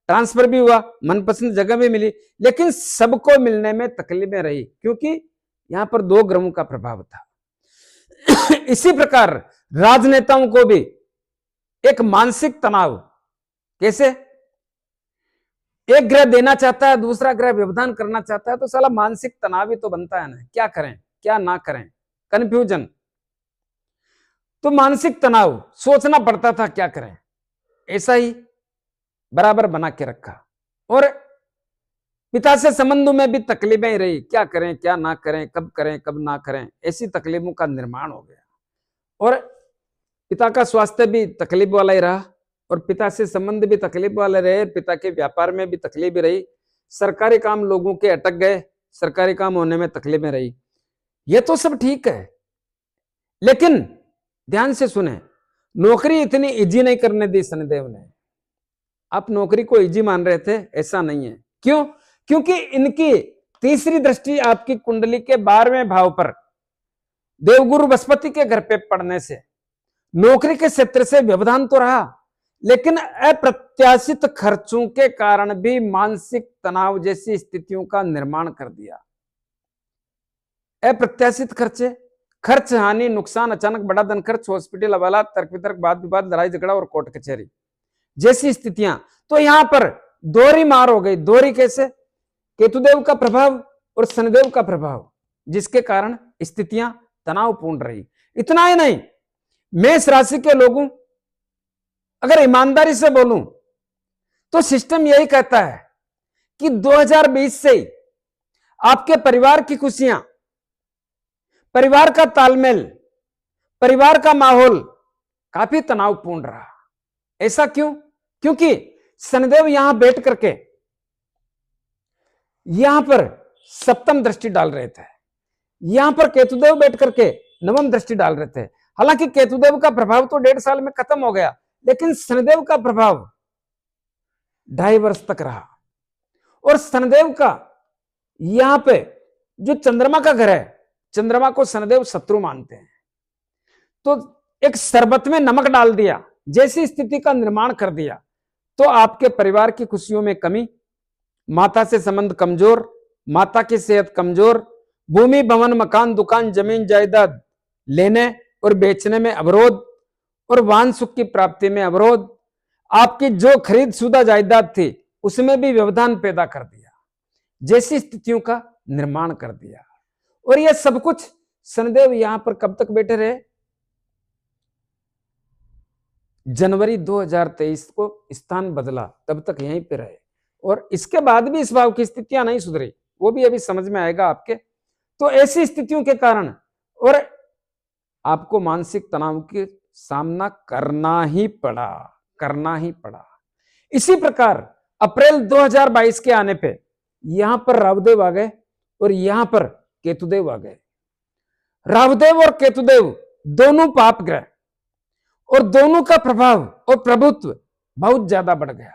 ट्रांसफर भी हुआ, मनपसंद जगह भी मिली, लेकिन सबको मिलने में तकलीफें रही, क्योंकि यहां पर दो ग्रहों का प्रभाव था। इसी प्रकार राजनेताओं को भी एक मानसिक तनाव, कैसे? एक ग्रह देना चाहता है, दूसरा ग्रह व्यवधान करना चाहता है, तो साला मानसिक तनाव ही तो बनता है ना, क्या करें क्या ना करें, कंफ्यूजन। तो मानसिक तनाव, सोचना पड़ता था क्या करें, ऐसा ही बराबर बना के रखा। और पिता से संबंधों में भी तकलीफें रही, क्या करें क्या ना करें, कब ना करें, ऐसी तकलीफों का निर्माण हो गया। और पिता का स्वास्थ्य भी तकलीफ वाला ही रहा, और पिता से संबंध भी तकलीफ वाले रहे, पिता के व्यापार में भी तकलीफ रही, सरकारी काम लोगों के अटक गए, सरकारी काम होने में तकलीफें रही। ये तो सब ठीक है, लेकिन ध्यान से सुने, नौकरी इतनी इजी नहीं करने दी शनिदेव ने। आप नौकरी को इजी मान रहे थे, ऐसा नहीं है। क्यों? क्योंकि इनकी तीसरी दृष्टि आपकी कुंडली के 12वें भाव पर देवगुरु बृहस्पति के घर पे पड़ने से नौकरी के क्षेत्र से व्यवधान तो रहा, लेकिन अप्रत्याशित खर्चों के कारण भी मानसिक तनाव जैसी स्थितियों का निर्माण कर दिया। अप्रत्याशित खर्चे, खर्च हानि नुकसान, अचानक बड़ा धन खर्च, हॉस्पिटल हवाला, तर्क वितर्क, वाद विवाद, लड़ाई झगड़ा और कोर्ट कचहरी जैसी स्थितियां। तो यहां पर दोहरी मार हो गई। दोहरी कैसे? केतुदेव का प्रभाव और शनिदेव का प्रभाव, जिसके कारण स्थितियां तनावपूर्ण रही। इतना ही नहीं, मेष राशि के लोगों, अगर ईमानदारी से बोलूं तो सिस्टम यही कहता है कि 2020 से आपके परिवार की खुशियां, परिवार का तालमेल, परिवार का माहौल काफी तनावपूर्ण रहा। ऐसा क्यों? क्योंकि शनिदेव यहां बैठ करके यहां पर सप्तम दृष्टि डाल रहे थे, यहां पर केतुदेव बैठ करके नवम दृष्टि डाल रहे थे। हालांकि केतुदेव का प्रभाव तो 1.5 साल में खत्म हो गया, लेकिन शनिदेव का प्रभाव 2.5 वर्ष तक रहा। और शनिदेव का यहां पे जो चंद्रमा का घर है, चंद्रमा को शनिदेव शत्रु मानते हैं, तो एक शरबत में नमक डाल दिया जैसी स्थिति का निर्माण कर दिया। तो आपके परिवार की खुशियों में कमी, माता से संबंध कमजोर, माता की सेहत कमजोर, भूमि भवन मकान दुकान जमीन जायदाद लेने और बेचने में अवरोध, और वाहन सुख की प्राप्ति में अवरोध, आपकी जो खरीद शुदा जायदाद थी उसमें भी व्यवधान पैदा कर दिया जैसी स्थितियों का निर्माण कर दिया। और यह सब कुछ शनिदेव यहां पर कब तक बैठे रहे? जनवरी 2023 को स्थान बदला तब तक यहीं पे रहे, और इसके बाद भी इस भाव की स्थितियां नहीं सुधरी, वो भी अभी समझ में आएगा आपके। तो ऐसी स्थितियों के कारण और आपको मानसिक तनाव के सामना करना ही पड़ा। इसी प्रकार अप्रैल 2022 के आने पे यहां पर राहुदेव आ गए और यहां पर केतुदेव आ गए। राहुदेव और केतुदेव दोनों पाप ग्रह, और दोनों का प्रभाव और प्रभुत्व बहुत ज्यादा बढ़ गया।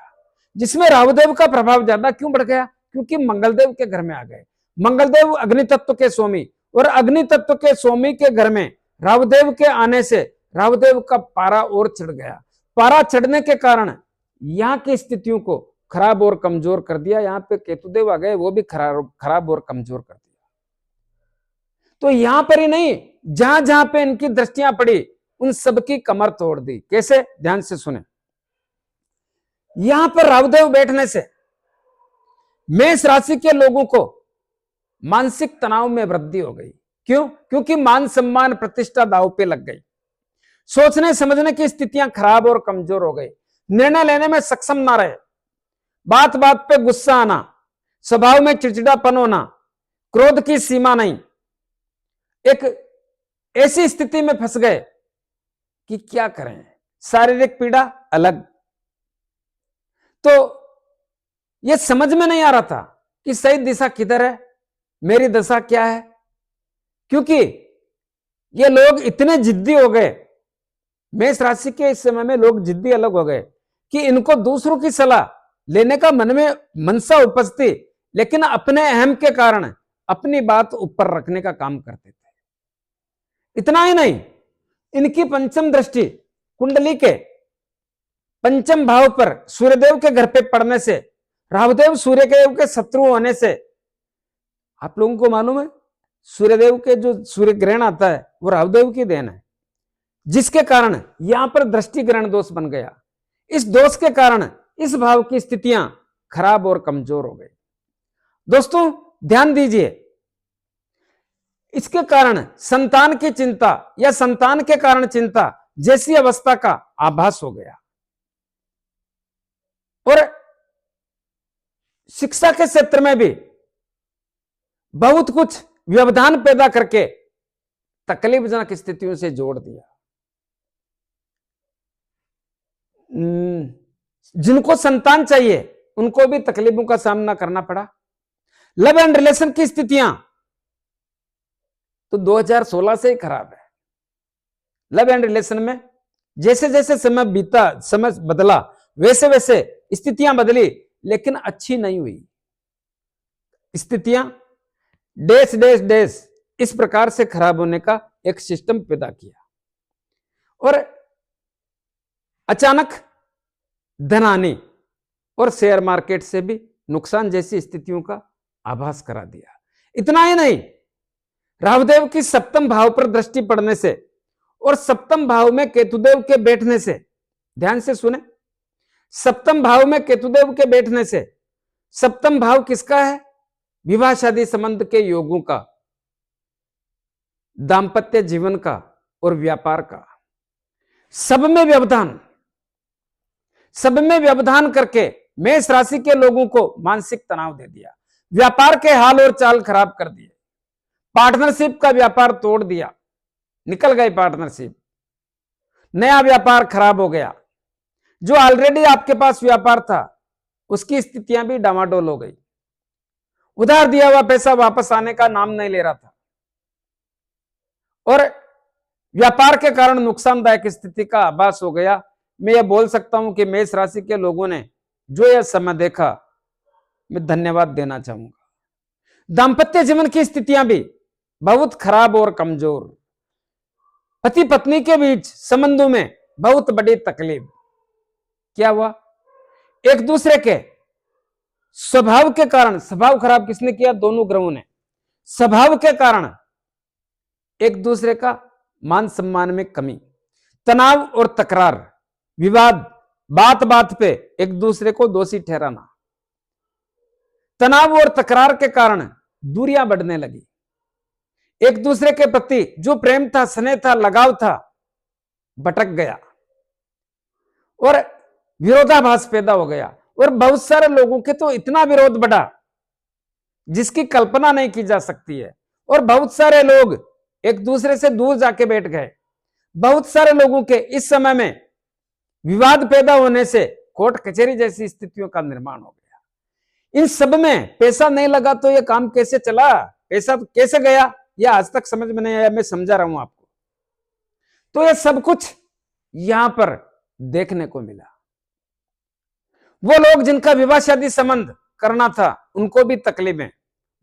जिसमें राहुदेव का प्रभाव ज्यादा क्यों बढ़ गया? क्योंकि मंगलदेव के घर में आ गए। मंगलदेव अग्नि तत्व के स्वामी, और अग्नि तत्व के स्वामी के घर में राहुदेव के आने से राहुदेव का पारा और चढ़ गया। पारा चढ़ने के कारण यहां की स्थितियों को खराब और कमजोर कर दिया। यहां पे केतुदेव आ गए, वो भी खराब और कमजोर कर दिया। तो यहां पर ही नहीं, जहां जहां पे इनकी दृष्टियां पड़ी उन सबकी कमर तोड़ दी। कैसे? ध्यान से सुने। यहां पर राहुदेव बैठने से मेष राशि के लोगों को मानसिक तनाव में वृद्धि हो गई। क्यों? क्योंकि मान सम्मान प्रतिष्ठा दांव पे लग गई। सोचने समझने की स्थितियां खराब और कमजोर हो गई। निर्णय लेने में सक्षम ना रहे, बात बात पे गुस्सा आना, स्वभाव में चिड़चिड़ापन होना, क्रोध की सीमा नहीं। एक ऐसी स्थिति में फंस गए कि क्या करें। शारीरिक पीड़ा अलग। तो यह समझ में नहीं आ रहा था कि सही दिशा किधर है, मेरी दशा क्या है। क्योंकि ये लोग इतने जिद्दी हो गए, मेष राशि के इस समय में लोग जिद्दी अलग हो गए कि इनको दूसरों की सलाह लेने का मन में मनसा उपजती, लेकिन अपने अहम के कारण अपनी बात ऊपर रखने का काम करते थे। इतना ही नहीं, इनकी पंचम दृष्टि कुंडली के पंचम भाव पर सूर्यदेव के घर पे पड़ने से, राहुदेव सूर्यदेव के शत्रु होने से, आप लोगों को मालूम है सूर्यदेव के जो सूर्य ग्रहण आता है वो राहुदेव की देन है, जिसके कारण यहां पर दृष्टि ग्रहण दोष बन गया। इस दोष के कारण इस भाव की स्थितियां खराब और कमजोर हो गई। दोस्तों ध्यान दीजिए, इसके कारण संतान की चिंता या संतान के कारण चिंता जैसी अवस्था का आभास हो गया, और शिक्षा के क्षेत्र में भी बहुत कुछ व्यवधान पैदा करके तकलीफजनक स्थितियों से जोड़ दिया। जिनको संतान चाहिए उनको भी तकलीफों का सामना करना पड़ा। लव एंड रिलेशन की स्थितियां तो 2016 से ही खराब है। लव एंड रिलेशन में जैसे जैसे समय बीता, समय बदला, वैसे वैसे स्थितियां बदली, लेकिन अच्छी नहीं हुई। स्थितियां डैश डैश डैश इस प्रकार से खराब होने का एक सिस्टम पैदा किया, और अचानक धनहानि और शेयर मार्केट से भी नुकसान जैसी स्थितियों का आभास करा दिया। इतना ही नहीं, राहुदेव की सप्तम भाव पर दृष्टि पड़ने से और सप्तम भाव में केतुदेव के बैठने से, ध्यान से सुने, सप्तम भाव में केतुदेव के बैठने से, सप्तम भाव किसका है? विवाह शादी संबंध के योगों का, दांपत्य जीवन का और व्यापार का, सब में व्यवधान करके मेष राशि के लोगों को मानसिक तनाव दे दिया, व्यापार के हाल और चाल खराब कर दिए, पार्टनरशिप का व्यापार तोड़ दिया, निकल गई पार्टनरशिप, नया व्यापार खराब हो गया, जो ऑलरेडी आपके पास व्यापार था उसकी स्थितियां भी डामाडोल हो गई, उधार दिया हुआ पैसा वापस आने का नाम नहीं ले रहा था और व्यापार के कारण नुकसानदायक स्थिति का आभास हो गया। मैं यह बोल सकता हूं कि मेष राशि के लोगों ने जो यह समय देखा, मैं धन्यवाद देना चाहूंगा। दांपत्य जीवन की स्थितियां भी बहुत खराब और कमजोर, पति पत्नी के बीच संबंधों में बहुत बड़ी तकलीफ। क्या हुआ? एक दूसरे के स्वभाव के कारण, स्वभाव खराब किसने किया? दोनों ग्रहों ने। स्वभाव के कारण एक दूसरे का मान सम्मान में कमी, तनाव और तकरार, विवाद, बात बात पे एक दूसरे को दोषी ठहराना, तनाव और तकरार के कारण दूरियां बढ़ने लगी, एक दूसरे के प्रति जो प्रेम था, स्नेह था, लगाव था, भटक गया और विरोधाभास पैदा हो गया। और बहुत सारे लोगों के तो इतना विरोध बढ़ा जिसकी कल्पना नहीं की जा सकती है, और बहुत सारे लोग एक दूसरे से दूर जाके बैठ गए। बहुत सारे लोगों के इस समय में विवाद पैदा होने से कोर्ट कचहरी जैसी स्थितियों का निर्माण हो गया। इन सब में पैसा नहीं लगा तो यह काम कैसे चला, पैसा कैसे गया, यह आज तक समझ में नहीं आया। मैं समझा रहा हूं आपको। तो यह सब कुछ यहां पर देखने को मिला। वो लोग जिनका विवाह शादी संबंध करना था उनको भी तकलीफें,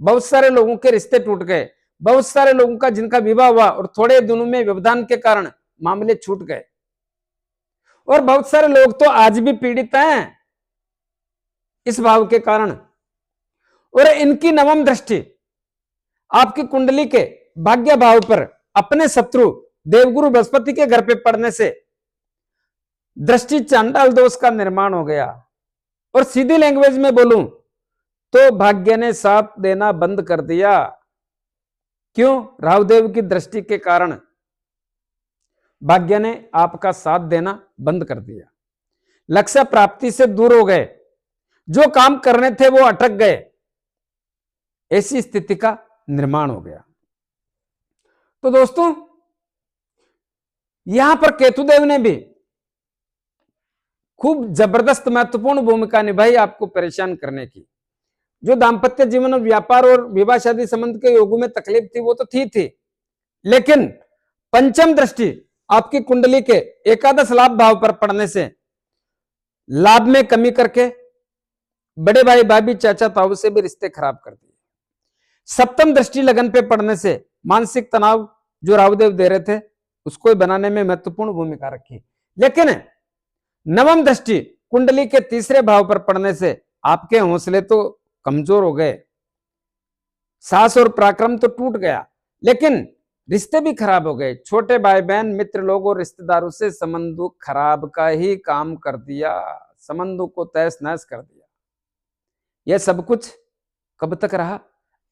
बहुत सारे लोगों के रिश्ते टूट गए, बहुत सारे लोगों का जिनका विवाह हुआ और थोड़े दिनों में व्यवधान के कारण मामले छूट गए, और बहुत सारे लोग तो आज भी पीड़ित हैं इस भाव के कारण। और इनकी नवम दृष्टि आपकी कुंडली के भाग्य भाव पर अपने शत्रु देवगुरु बृहस्पति के घर पे पड़ने से दृष्टि चांडाल दोष का निर्माण हो गया। और सीधी लैंग्वेज में बोलूं तो भाग्य ने साथ देना बंद कर दिया। क्यों? राहुदेव की दृष्टि के कारण भाग्य ने आपका साथ देना बंद कर दिया, लक्ष्य प्राप्ति से दूर हो गए, जो काम करने थे वो अटक गए, ऐसी स्थिति का निर्माण हो गया। तो दोस्तों, यहां पर केतुदेव ने भी खूब जबरदस्त महत्वपूर्ण भूमिका निभाई आपको परेशान करने की। जो दांपत्य जीवन और व्यापार और विवाह शादी संबंध के योगों में तकलीफ थी वो तो थी, लेकिन पंचम दृष्टि आपकी कुंडली के एकादश लाभ भाव पर पड़ने से लाभ में कमी करके बड़े भाई भाभी चाचा ताऊ से भी रिश्ते खराब कर दिए। सप्तम दृष्टि लगन पे पड़ने से मानसिक तनाव जो राहुदेव दे रहे थे उसको बनाने में महत्वपूर्ण भूमिका रखी। लेकिन नवम दृष्टि कुंडली के तीसरे भाव पर पड़ने से आपके हौसले तो कमजोर हो गए, साहस और पराक्रम तो टूट गया, लेकिन रिश्ते भी खराब हो गए। छोटे भाई बहन, मित्र लोग और रिश्तेदारों से संबंधों खराब का ही काम कर दिया, संबंधों को तहस नहस कर दिया। यह सब कुछ कब तक रहा?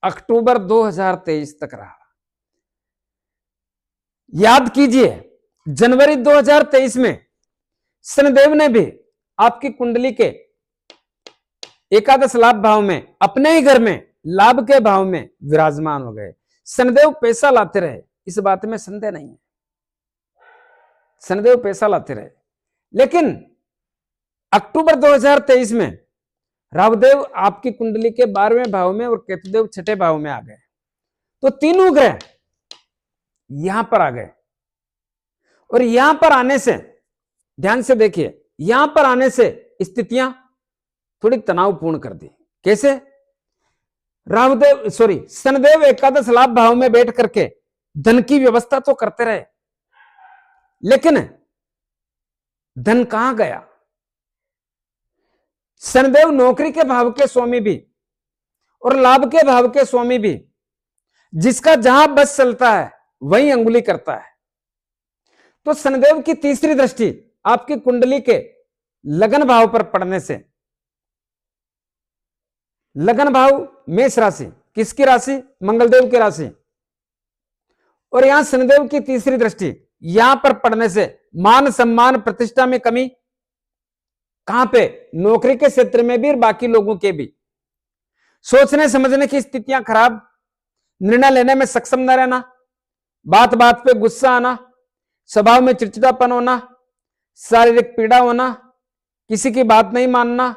अक्टूबर 2023 तक रहा। याद कीजिए, जनवरी 2023 में शनिदेव ने भी आपकी कुंडली के एकादश लाभ भाव में अपने ही घर में लाभ के भाव में विराजमान हो गए। शनिदेव पैसा लाते रहे, इस बात में संदेह नहीं है, शनिदेव पैसा लाते रहे, लेकिन अक्टूबर 2023 में राहुदेव आपकी कुंडली के 12वें भाव में और केतुदेव 6ठे भाव में आ गए। तो तीनों ग्रह यहां पर आ गए, और यहां पर आने से, ध्यान से देखिए, यहां पर आने से स्थितियां थोड़ी तनावपूर्ण कर दी। कैसे? शनिदेव एकादश लाभ भाव में बैठ करके धन की व्यवस्था तो करते रहे, लेकिन धन कहां गया? शनिदेव नौकरी के भाव के स्वामी भी और लाभ के भाव के स्वामी भी, जिसका जहां बस चलता है वहीं अंगुली करता है। तो शनिदेव की तीसरी दृष्टि आपकी कुंडली के लगन भाव पर पड़ने से, लगन भाव मेष राशि, किसकी राशि? मंगलदेव की राशि, और यहां शनिदेव की तीसरी दृष्टि यहां पर पड़ने से मान सम्मान प्रतिष्ठा में कमी। कहां पे? नौकरी के क्षेत्र में भी और बाकी लोगों के भी। सोचने समझने की स्थितियां खराब, निर्णय लेने में सक्षम न रहना, बात बात पे गुस्सा आना, स्वभाव में चिड़चिड़ापन होना, शारीरिक पीड़ा होना, किसी की बात नहीं मानना,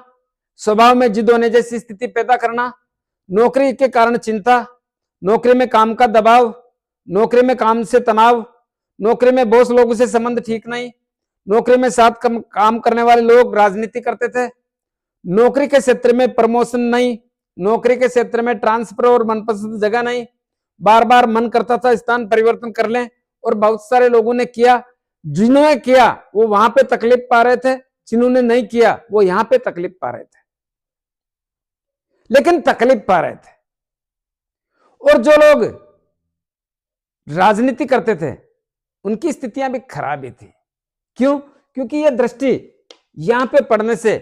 स्वभाव में जिद होने जैसी स्थिति पैदा करना, नौकरी के कारण चिंता, नौकरी में काम का दबाव, नौकरी में काम से तनाव, नौकरी में बॉस लोगों से संबंध ठीक नहीं, नौकरी में साथ काम करने वाले लोग राजनीति करते थे, नौकरी के क्षेत्र में प्रमोशन नहीं, नौकरी के क्षेत्र में ट्रांसफर और मनपसंद जगह नहीं, बार बार मन करता था स्थान परिवर्तन कर लें, और बहुत सारे लोगों ने किया। जिन्होंने किया वो वहां पे तकलीफ पा रहे थे, जिन्होंने नहीं किया वो यहां पे तकलीफ पा रहे थे, लेकिन तकलीफ पा रहे थे। और जो लोग राजनीति करते थे उनकी स्थितियां भी खराब ही थी। क्यों? क्योंकि यह दृष्टि यहां पे पड़ने से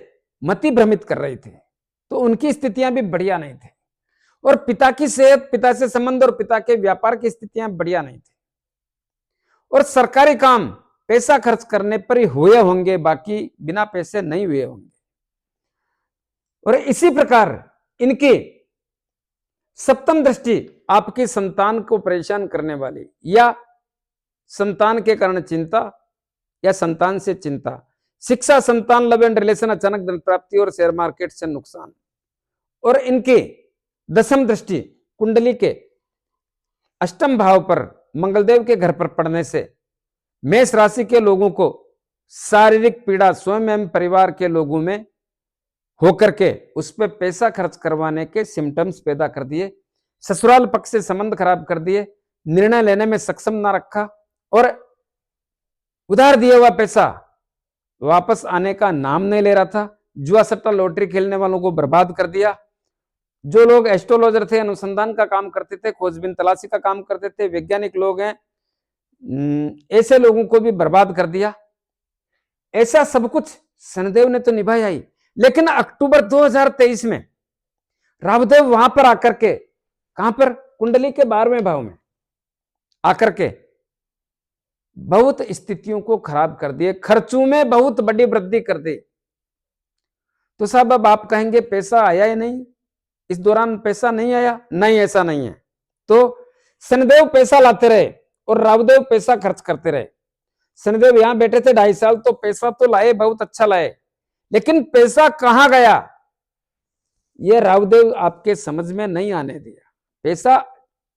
मति भ्रमित कर रही थी, तो उनकी स्थितियां भी बढ़िया नहीं थी। और पिता की सेहत, पिता से संबंध और पिता के व्यापार की स्थितियां बढ़िया नहीं थी। और सरकारी काम पैसा खर्च करने पर ही हुए होंगे, बाकी बिना पैसे नहीं हुए होंगे। और इसी प्रकार इनकी सप्तम दृष्टि आपकी संतान को परेशान करने वाली, या संतान के कारण चिंता, या संतान से चिंता, शिक्षा, संतान, लव एंड रिलेशन, अचानक धन प्राप्ति और शेयर मार्केट से नुकसान। और इनकी दसम दृष्टि कुंडली के अष्टम भाव पर मंगलदेव के घर पर पड़ने से मेष राशि के लोगों को शारीरिक पीड़ा स्वयं एवं परिवार के लोगों में होकर के उस पर पैसा खर्च करवाने के सिम्टम्स पैदा कर दिए, ससुराल पक्ष से संबंध खराब कर दिए, निर्णय लेने में सक्षम ना रखा, और उधार दिया हुआ पैसा वापस आने का नाम नहीं ले रहा था। जुआ सट्टा लॉटरी खेलने वालों को बर्बाद कर दिया। जो लोग एस्ट्रोलॉजर थे, अनुसंधान का काम करते थे, खोजबीन तलाशी का काम करते थे, वैज्ञानिक लोग हैं, ऐसे लोगों को भी बर्बाद कर दिया। ऐसा सब कुछ शनिदेव ने तो निभाया ही, लेकिन अक्टूबर 2023 में राहुदेव वहां पर आकर के, कहां पर? कुंडली के 12वें भाव में आकर के बहुत स्थितियों को खराब कर दिए, खर्चों में बहुत बड़ी वृद्धि कर दी। तो साहब अब आप कहेंगे पैसा आया ही नहीं, इस दौरान पैसा नहीं आया? नहीं, ऐसा नहीं है। तो शनिदेव पैसा लाते रहे और राहुदेव पैसा खर्च करते रहे। शनिदेव यहां बैठे थे 2.5 साल, तो पैसा तो लाए, बहुत अच्छा लाए, लेकिन पैसा कहां गया ये राहुदेव आपके समझ में नहीं आने दिया। पैसा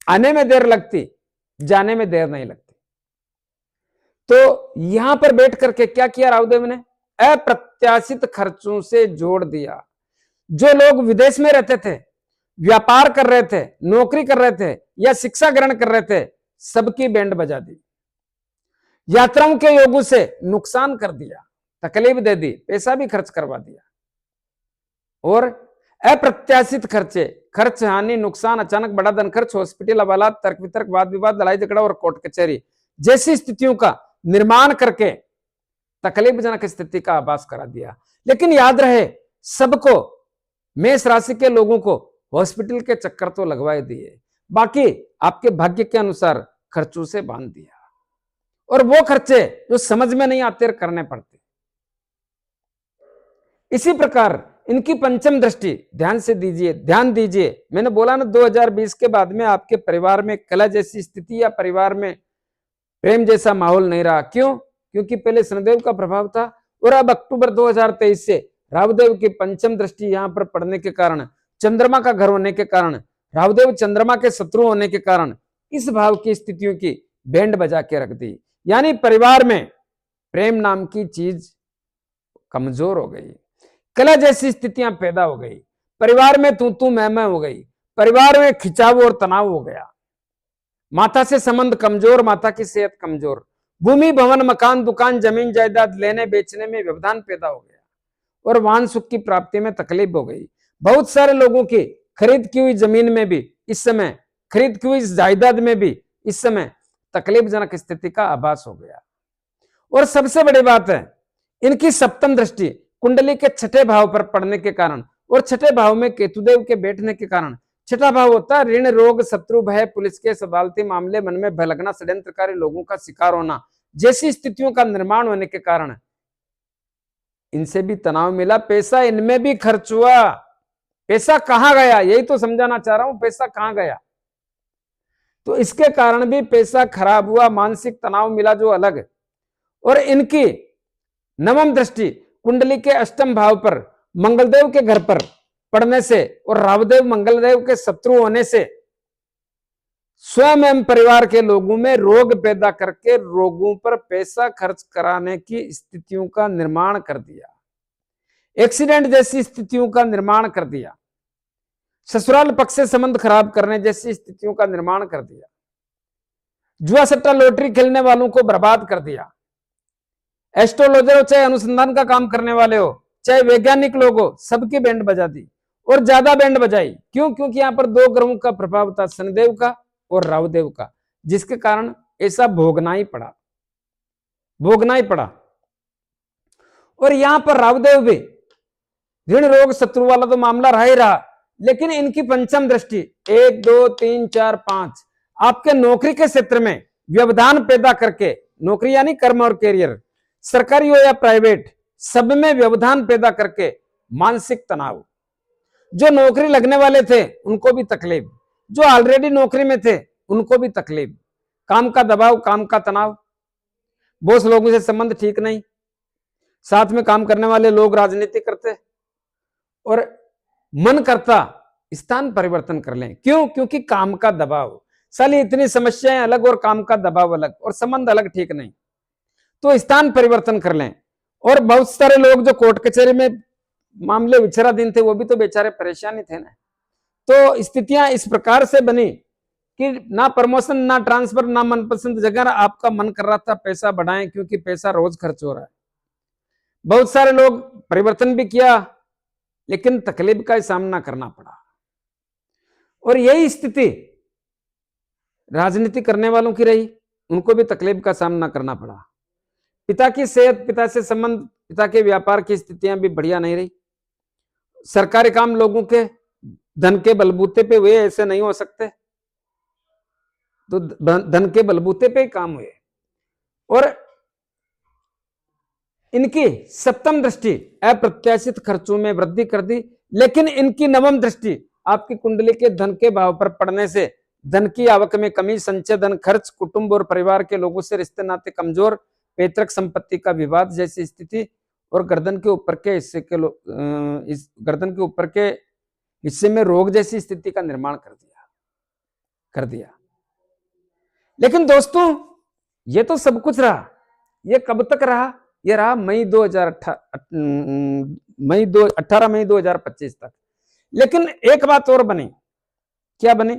आने में देर लगती, जाने में देर नहीं लगती। तो यहां पर बैठ करके क्या किया राहुदेव ने? अप्रत्याशित खर्चों से जोड़ दिया। जो लोग विदेश में रहते थे, व्यापार कर रहे थे, नौकरी कर रहे थे, या शिक्षा ग्रहण कर रहे थे, सबकी बैंड बजा दी। यात्राओं के योगों से नुकसान कर दिया, तकलीफ दे दी, पैसा भी खर्च करवा दिया। और अप्रत्याशित खर्चे, खर्च, हानि, नुकसान, अचानक बड़ा धन खर्च, हॉस्पिटल हवालात, तर्क वितर्क, वाद विवाद, लड़ाई झगड़ा और कोर्ट कचहरी जैसी स्थितियों का निर्माण करके तकलीफजनक स्थिति का आभास करा दिया। लेकिन याद रहे, सबको, मेष राशि के लोगों को हॉस्पिटल के चक्कर तो लगवा दिए, बाकी आपके भाग्य के अनुसार खर्चों से बांध दिया। और वो खर्चे जो समझ में नहीं आते करने पड़ते। इसी प्रकार इनकी पंचम दृष्टि, ध्यान से दीजिए, ध्यान दीजिए, मैंने बोला ना 2020 के बाद में आपके परिवार में कलह जैसी स्थिति या परिवार में प्रेम जैसा माहौल नहीं रहा। क्यों? क्योंकि पहले शनिदेव का प्रभाव था, और अब अक्टूबर 2023 से राहुदेव की पंचम दृष्टि यहां पर पड़ने के कारण, चंद्रमा का घर होने के कारण, राहुदेव चंद्रमा के शत्रु होने के कारण इस भाव की स्थितियों की बैंड बजा के रख दी। यानी परिवार में प्रेम नाम की चीज कमजोर हो गई, कलह जैसी स्थितियां पैदा हो गई, परिवार में तू मैं हो गई, परिवार में खिंचाव और तनाव हो गया, माता से संबंध कमजोर, माता की सेहत कमजोर, भूमि भवन मकान दुकान जमीन जायदाद लेने बेचने में व्यवधान पैदा हो गया, और वाहन सुख की प्राप्ति में तकलीफ हो गई। बहुत सारे लोगों की खरीद की हुई जमीन में भी इस समय खरीद की हुई जायदाद में भी इस समय तकलीफजनक स्थिति का आभास हो गया। और सबसे बड़ी बात है, इनकी सप्तम दृष्टि कुंडली के छठे भाव पर पड़ने के कारण और छठे भाव में केतुदेव के बैठने के कारण, छठा भाव होता है ऋण, रोग, शत्रु, भय, पुलिस के सवालती मामले, मन में भय लगना, षड्यंत्रकारी लोगों का शिकार होना जैसी स्थितियों का निर्माण होने के कारण इनसे भी तनाव मिला, पैसा इनमें भी खर्च हुआ। पैसा कहां गया, यही तो समझाना चाह रहा हूं, पैसा कहां गया। तो इसके कारण भी पैसा खराब हुआ, मानसिक तनाव मिला जो अलग। और इनकी नवम दृष्टि कुंडली के अष्टम भाव पर मंगलदेव के घर पर पड़ने से और रावदेव मंगलदेव के शत्रु होने से स्वयं एवं परिवार के लोगों में रोग पैदा करके रोगों पर पैसा खर्च कराने की स्थितियों का निर्माण कर दिया, एक्सीडेंट जैसी स्थितियों का निर्माण कर दिया, ससुराल पक्ष से संबंध खराब करने जैसी स्थितियों का निर्माण कर दिया, जुआ सट्टा लॉटरी खेलने वालों को बर्बाद कर दिया। एस्ट्रोलॉजर हो, चाहे अनुसंधान का काम करने वाले हो, चाहे वैज्ञानिक लोग हो, सबकी बैंड बजा दी और ज्यादा बैंड बजाई। क्यों? क्योंकि यहां पर दो ग्रहों का प्रभाव था, शनिदेव का और राहुदेव का, जिसके कारण ऐसा भोगना ही पड़ा, भोगना ही पड़ा। और यहां पर राहुदेव भी ऋण, रोग, शत्रु वाला तो मामला रहा ही रहा, लेकिन इनकी पंचम दृष्टि 1 2 3 4 5 आपके नौकरी के क्षेत्र में व्यवधान पैदा करके, नौकरी यानी कर्म और कैरियर, सरकारी हो या प्राइवेट, सब में व्यवधान पैदा करके मानसिक तनाव, जो नौकरी लगने वाले थे उनको भी तकलीफ, जो ऑलरेडी नौकरी में थे उनको भी तकलीफ, काम का दबाव, काम का तनाव, बॉस लोगों से संबंध ठीक नहीं, साथ में काम करने वाले लोग राजनीति करते और मन करता स्थान परिवर्तन कर लें। क्यों? क्योंकि काम का दबाव, साली इतनी समस्याएं अलग और काम का दबाव अलग और संबंध अलग ठीक नहीं, तो स्थान परिवर्तन कर लें। और बहुत सारे लोग जो कोर्ट कचहरी में मामले विचाराधीन थे वो भी तो बेचारे परेशान ही थे ना। तो स्थितियां इस प्रकार से बनी कि ना प्रमोशन, ना ट्रांसफर, ना मनपसंद जगह, आपका मन कर रहा था पैसा बढ़ाएं क्योंकि पैसा रोज खर्च हो रहा है। बहुत सारे लोग परिवर्तन भी किया लेकिन तकलीफ का सामना करना पड़ा। और यही स्थिति राजनीति करने वालों की रही, उनको भी तकलीफ का सामना करना पड़ा। पिता की सेहत, पिता से संबंध, पिता के व्यापार की स्थितियां भी बढ़िया नहीं रही। सरकारी काम लोगों के धन के बलबूते पे हुए, ऐसे नहीं हो सकते, तो धन के बलबूते पे काम हुए। और इनकी सप्तम दृष्टि अप्रत्याशित खर्चों में वृद्धि कर दी, लेकिन इनकी नवम दृष्टि आपकी कुंडली के धन के भाव पर पड़ने से धन की आवक में कमी, संचय धन खर्च, कुटुंब और परिवार के लोगों से रिश्ते नाते कमजोर, पैतृक संपत्ति का विवाद जैसी स्थिति और गर्दन के ऊपर के हिस्से के इस गर्दन के ऊपर के हिस्से में रोग जैसी स्थिति का निर्माण कर दिया। लेकिन दोस्तों ये तो सब कुछ रहा, ये कब तक रहा? ये रहा मई 2025 तक। लेकिन एक बात और बनी, क्या बनी?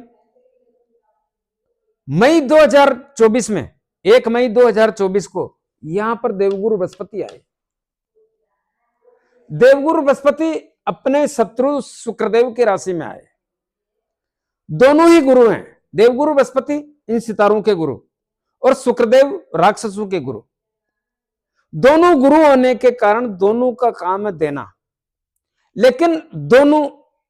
मई 2024 में 1 मई 2024 को यहां पर देवगुरु बृहस्पति आए। देवगुरु बृहस्पति अपने शत्रु शुक्रदेव की राशि में आए। दोनों ही गुरु हैं, देवगुरु बृहस्पति इन सितारों के गुरु और शुक्रदेव राक्षसों के गुरु। दोनों गुरु होने के कारण दोनों का काम है देना, लेकिन दोनों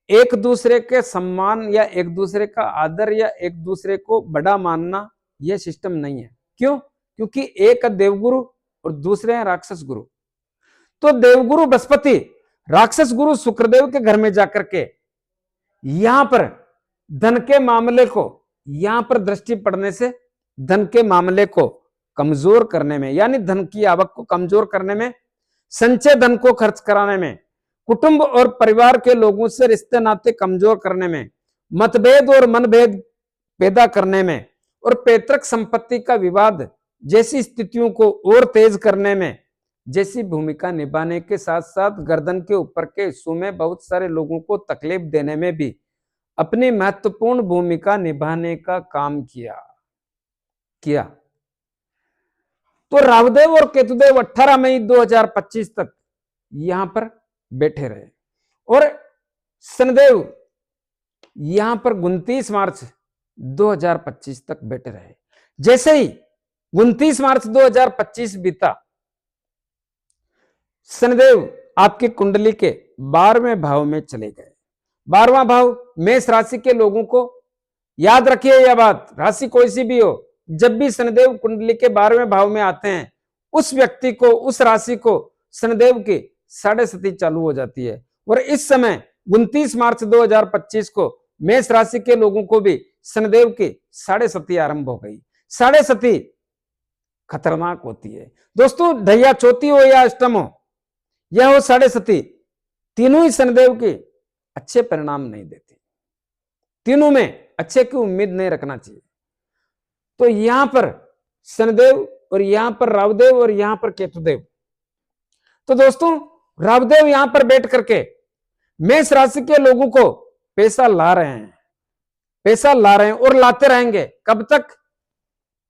एक दूसरे के सम्मान या एक दूसरे का आदर या एक दूसरे को बड़ा मानना यह सिस्टम नहीं है। क्यों? क्योंकि एक है देवगुरु और दूसरे हैं राक्षस गुरु। तो देवगुरु बृहस्पति राक्षस गुरु शुक्रदेव के घर में जाकर के यहां पर धन के मामले को, यहां पर दृष्टि पड़ने से धन के मामले को कमजोर करने में, यानी धन की आवक को कमजोर करने में, संचय धन को खर्च कराने में, कुटुंब और परिवार के लोगों से रिश्ते नाते कमजोर करने में, मतभेद और मनभेद पैदा करने में और पैतृक संपत्ति का विवाद जैसी स्थितियों को और तेज करने में जैसी भूमिका निभाने के साथ साथ गर्दन के ऊपर के हिस्सों में बहुत सारे लोगों को तकलीफ देने में भी अपनी महत्वपूर्ण भूमिका निभाने का काम किया। तो राहुदेव और केतुदेव 18 मई 2025 तक यहां पर बैठे रहे और शनिदेव यहां पर 29 मार्च 2025 तक बैठे रहे। जैसे ही 29 मार्च 2025 बीता, शनिदेव आपकी कुंडली के 12वें भाव में चले गए। 12वां भाव मेष राशि के लोगों को याद रखिए यह बात, राशि कोई सी भी हो, जब भी शनिदेव कुंडली के 12वें भाव में आते हैं, उस व्यक्ति को, उस राशि को शनिदेव की साढ़े सती चालू हो जाती है। और इस समय 29 मार्च 2025 को मेष राशि के लोगों को भी शनिदेव की साढ़े सती आरंभ हो गई। साढ़े सती खतरनाक होती है दोस्तों, ढैया चौथी हो या अष्टम हो, यह हो साढ़े सती, तीनों ही शनिदेव के अच्छे परिणाम नहीं देते, तीनों में अच्छे की उम्मीद नहीं रखना चाहिए। तो यहां पर शनिदेव और यहां पर रावदेव और यहां पर केतुदेव। तो दोस्तों रावदेव यहां पर बैठ करके मेष राशि के लोगों को पैसा ला रहे हैं, पैसा ला रहे हैं और लाते रहेंगे। कब तक?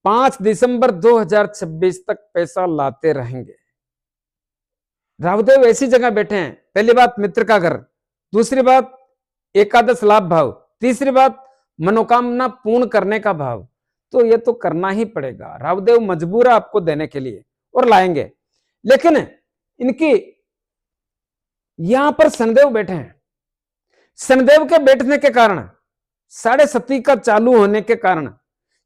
5 दिसंबर 2026 तक पैसा लाते रहेंगे। रावदेव ऐसी जगह बैठे हैं, पहली बात मित्र का घर, दूसरी बात एकादश लाभ भाव, तीसरी बात मनोकामना पूर्ण करने का भाव। तो ये तो करना ही पड़ेगा, रावदेव मजबूर है आपको देने के लिए और लाएंगे। लेकिन इनकी यहां पर शनिदेव बैठे हैं, शनिदेव के बैठने के कारण, साढ़े सती का चालू होने के कारण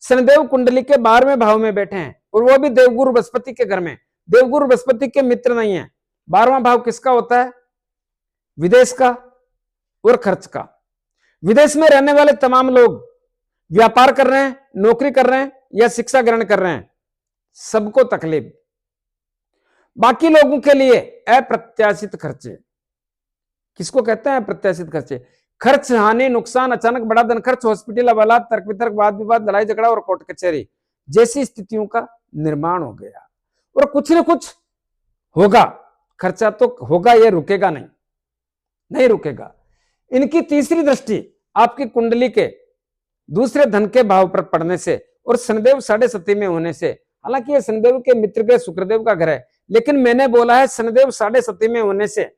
शनिदेव कुंडली के 12वें भाव में बैठे हैं, और वो भी देवगुरु बृहस्पति के घर में। देवगुरु बृहस्पति के मित्र नहीं है। 12वां भाव किसका होता है? विदेश का और खर्च का। विदेश में रहने वाले तमाम लोग व्यापार कर रहे हैं, नौकरी कर रहे हैं या शिक्षा ग्रहण कर रहे हैं, सबको तकलीफ। बाकी लोगों के लिए अप्रत्याशित खर्चे। किसको कहते हैं अप्रत्याशित खर्चे? खर्च, हानि, नुकसान, अचानक बड़ा धन खर्च, हॉस्पिटल हवालात, तर्क वितर्क, वाद विवाद, लड़ाई झगड़ा और कोर्ट कचहरी जैसी स्थितियों का निर्माण हो गया। और कुछ न कुछ होगा, खर्चा तो होगा, ये रुकेगा नहीं, नहीं रुकेगा। इनकी तीसरी दृष्टि आपकी कुंडली के दूसरे धन के भाव पर पड़ने से और शनिदेव साढ़े सती में होने से, हालांकि ये शनिदेव के मित्र के शुक्रदेव का घर है, लेकिन मैंने बोला है शनिदेव साढ़े सती में होने से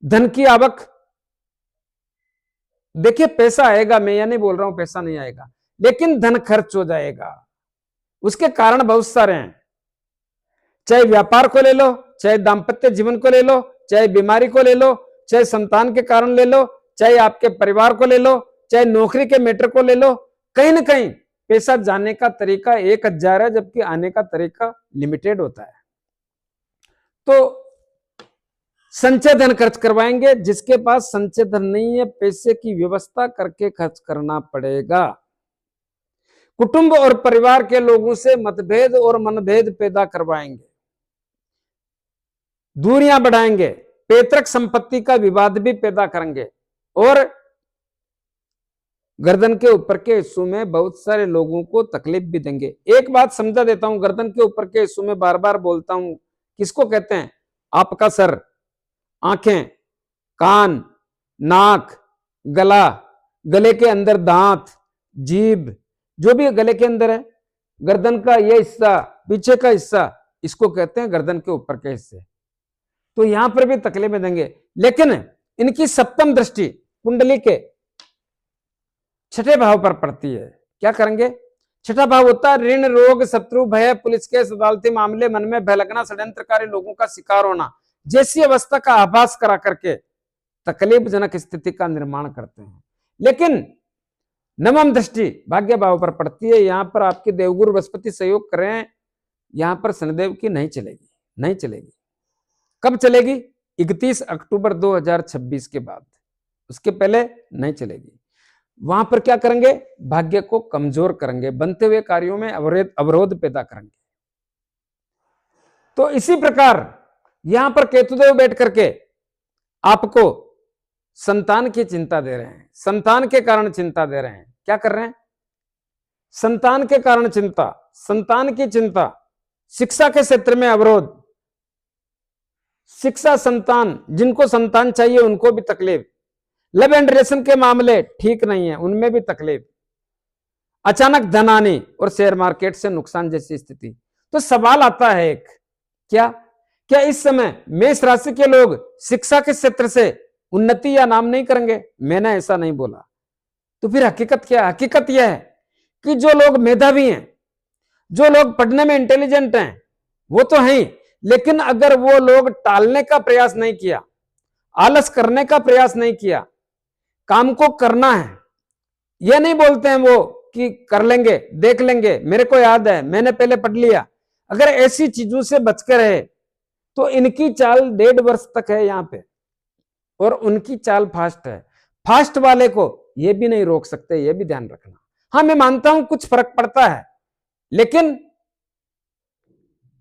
धन की आवक, देखिए पैसा आएगा, मैं यह नहीं बोल रहा हूं पैसा नहीं आएगा, लेकिन धन खर्च हो जाएगा। उसके कारण बहुत सारे हैं, चाहे व्यापार को ले लो, चाहे दाम्पत्य जीवन को ले लो, चाहे बीमारी को ले लो, चाहे संतान के कारण ले लो, चाहे आपके परिवार को ले लो, चाहे नौकरी के मैटर को ले लो। कहीं ना कहीं पैसा जाने का तरीका 1000 है, जबकि आने का तरीका लिमिटेड होता है। तो संचय धन खर्च करवाएंगे, जिसके पास संचय धन नहीं है पैसे की व्यवस्था करके खर्च करना पड़ेगा। कुटुंब और परिवार के लोगों से मतभेद और मनभेद पैदा करवाएंगे, दूरियां बढ़ाएंगे, पैतृक संपत्ति का विवाद भी पैदा करेंगे, और गर्दन के ऊपर के हिस्सों में बहुत सारे लोगों को तकलीफ भी देंगे। एक बात समझा देता हूं, गर्दन के ऊपर के हिस्सों में बार बार बोलता हूं, किसको कहते हैं? आपका सर, आंखें, कान, नाक, गला, गले के अंदर दांत, जीभ, जो भी गले के अंदर है, गर्दन का यह हिस्सा, पीछे का हिस्सा, इसको कहते हैं गर्दन के ऊपर के हिस्से। तो यहां पर भी तकलीफें देंगे। लेकिन इनकी सप्तम दृष्टि कुंडली के छठे भाव पर पड़ती है। क्या करेंगे? छठा भाव होता है ऋण, रोग, शत्रु, भय, पुलिस केस, अदालती मामले, मन में भय लगना, षड्यंत्रकारी लोगों का शिकार होना जैसी अवस्था का आभास करा करके तकलीफजनक स्थिति का निर्माण करते हैं। लेकिन नवम दृष्टि भाग्य भाव पर पड़ती है, यहां पर आपके देवगुरु बृहस्पति सहयोग कर रहे हैं, यहां पर शनिदेव की नहीं चलेगी, नहीं चलेगी। कब चलेगी? 31 अक्टूबर 2026 के बाद, उसके पहले नहीं चलेगी। वहां पर क्या करेंगे? भाग्य को कमजोर करेंगे, बनते हुए कार्यों में अवरोध पैदा करेंगे। तो इसी प्रकार यहां पर केतुदेव बैठ करके आपको संतान की चिंता दे रहे हैं, संतान के कारण चिंता दे रहे हैं। क्या कर रहे हैं? संतान के कारण चिंता, संतान की चिंता, शिक्षा के क्षेत्र में अवरोध, शिक्षा, संतान, जिनको संतान चाहिए उनको भी तकलीफ, लव एंड रिलेशन के मामले ठीक नहीं है, उनमें भी तकलीफ, अचानक धन आने और शेयर मार्केट से नुकसान जैसी स्थिति। तो सवाल आता है एक, क्या इस समय मेष राशि के लोग शिक्षा के क्षेत्र से उन्नति या नाम नहीं करेंगे? मैंने ऐसा नहीं बोला, तो फिर हकीकत क्या है? हकीकत यह है कि जो लोग मेधावी हैं, जो लोग पढ़ने में इंटेलिजेंट हैं, वो तो हैं ही, लेकिन अगर वो लोग टालने का प्रयास नहीं किया, आलस करने का प्रयास नहीं किया, काम को करना है, ये नहीं बोलते हैं वो कि कर लेंगे, देख लेंगे, मेरे को याद है, मैंने पहले पढ़ लिया, अगर ऐसी चीजों से बचकर रहे तो इनकी चाल 1.5 वर्ष तक है यहां पे, और उनकी चाल फास्ट है। फास्ट वाले को ये भी नहीं रोक सकते, ये भी ध्यान रखना। हाँ, मैं मानता हूं कुछ फर्क पड़ता है, लेकिन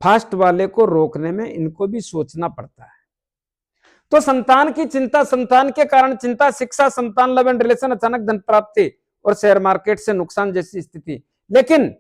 फास्ट वाले को रोकने में इनको भी सोचना पड़ता है। तो संतान की चिंता, संतान के कारण चिंता, शिक्षा, संतान, लव एंड रिलेशन, अचानक धन प्राप्ति और शेयर मार्केट से नुकसान जैसी स्थिति। लेकिन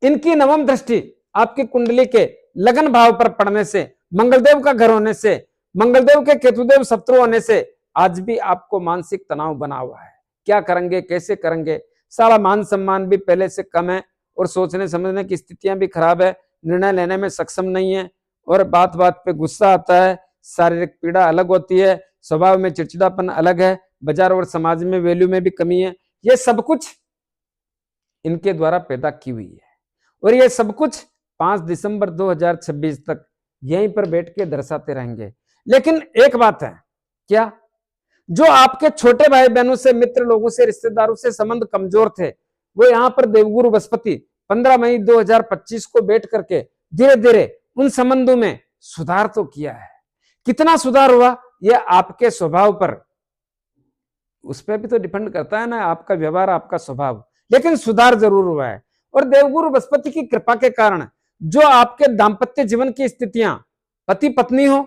इनकी नवम दृष्टि आपकी कुंडली के लगन भाव पर पड़ने से, मंगलदेव का घर होने से, मंगलदेव के केतुदेव शत्रु होने से आज भी आपको मानसिक तनाव बना हुआ है। क्या करेंगे, कैसे करेंगे, सारा मान सम्मान भी पहले से कम है और सोचने समझने की स्थितियां भी खराब है, निर्णय लेने में सक्षम नहीं है और बात बात पे गुस्सा आता है, शारीरिक पीड़ा अलग होती है, स्वभाव में चिड़चिड़ापन अलग है, बाजार और समाज में वैल्यू में भी कमी है। ये सब कुछ इनके द्वारा पैदा की हुई है और ये सब कुछ 5 दिसंबर 2026 तक यहीं पर बैठ के दर्शाते रहेंगे। लेकिन एक बात है, क्या? जो आपके छोटे भाई बहनों से, मित्र लोगों से, रिश्तेदारों से संबंध कमजोर थे, वो यहां पर देवगुरु बृहस्पति 15 मई 2025 को बैठ करके धीरे धीरे उन संबंधों में सुधार तो किया है। कितना सुधार हुआ यह आपके स्वभाव पर, उस पर भी तो डिपेंड करता है ना, आपका व्यवहार, आपका स्वभाव, लेकिन सुधार जरूर हुआ है। और देवगुरु बृहस्पति की कृपा के कारण जो आपके दाम्पत्य जीवन की स्थितियां, पति पत्नी हो,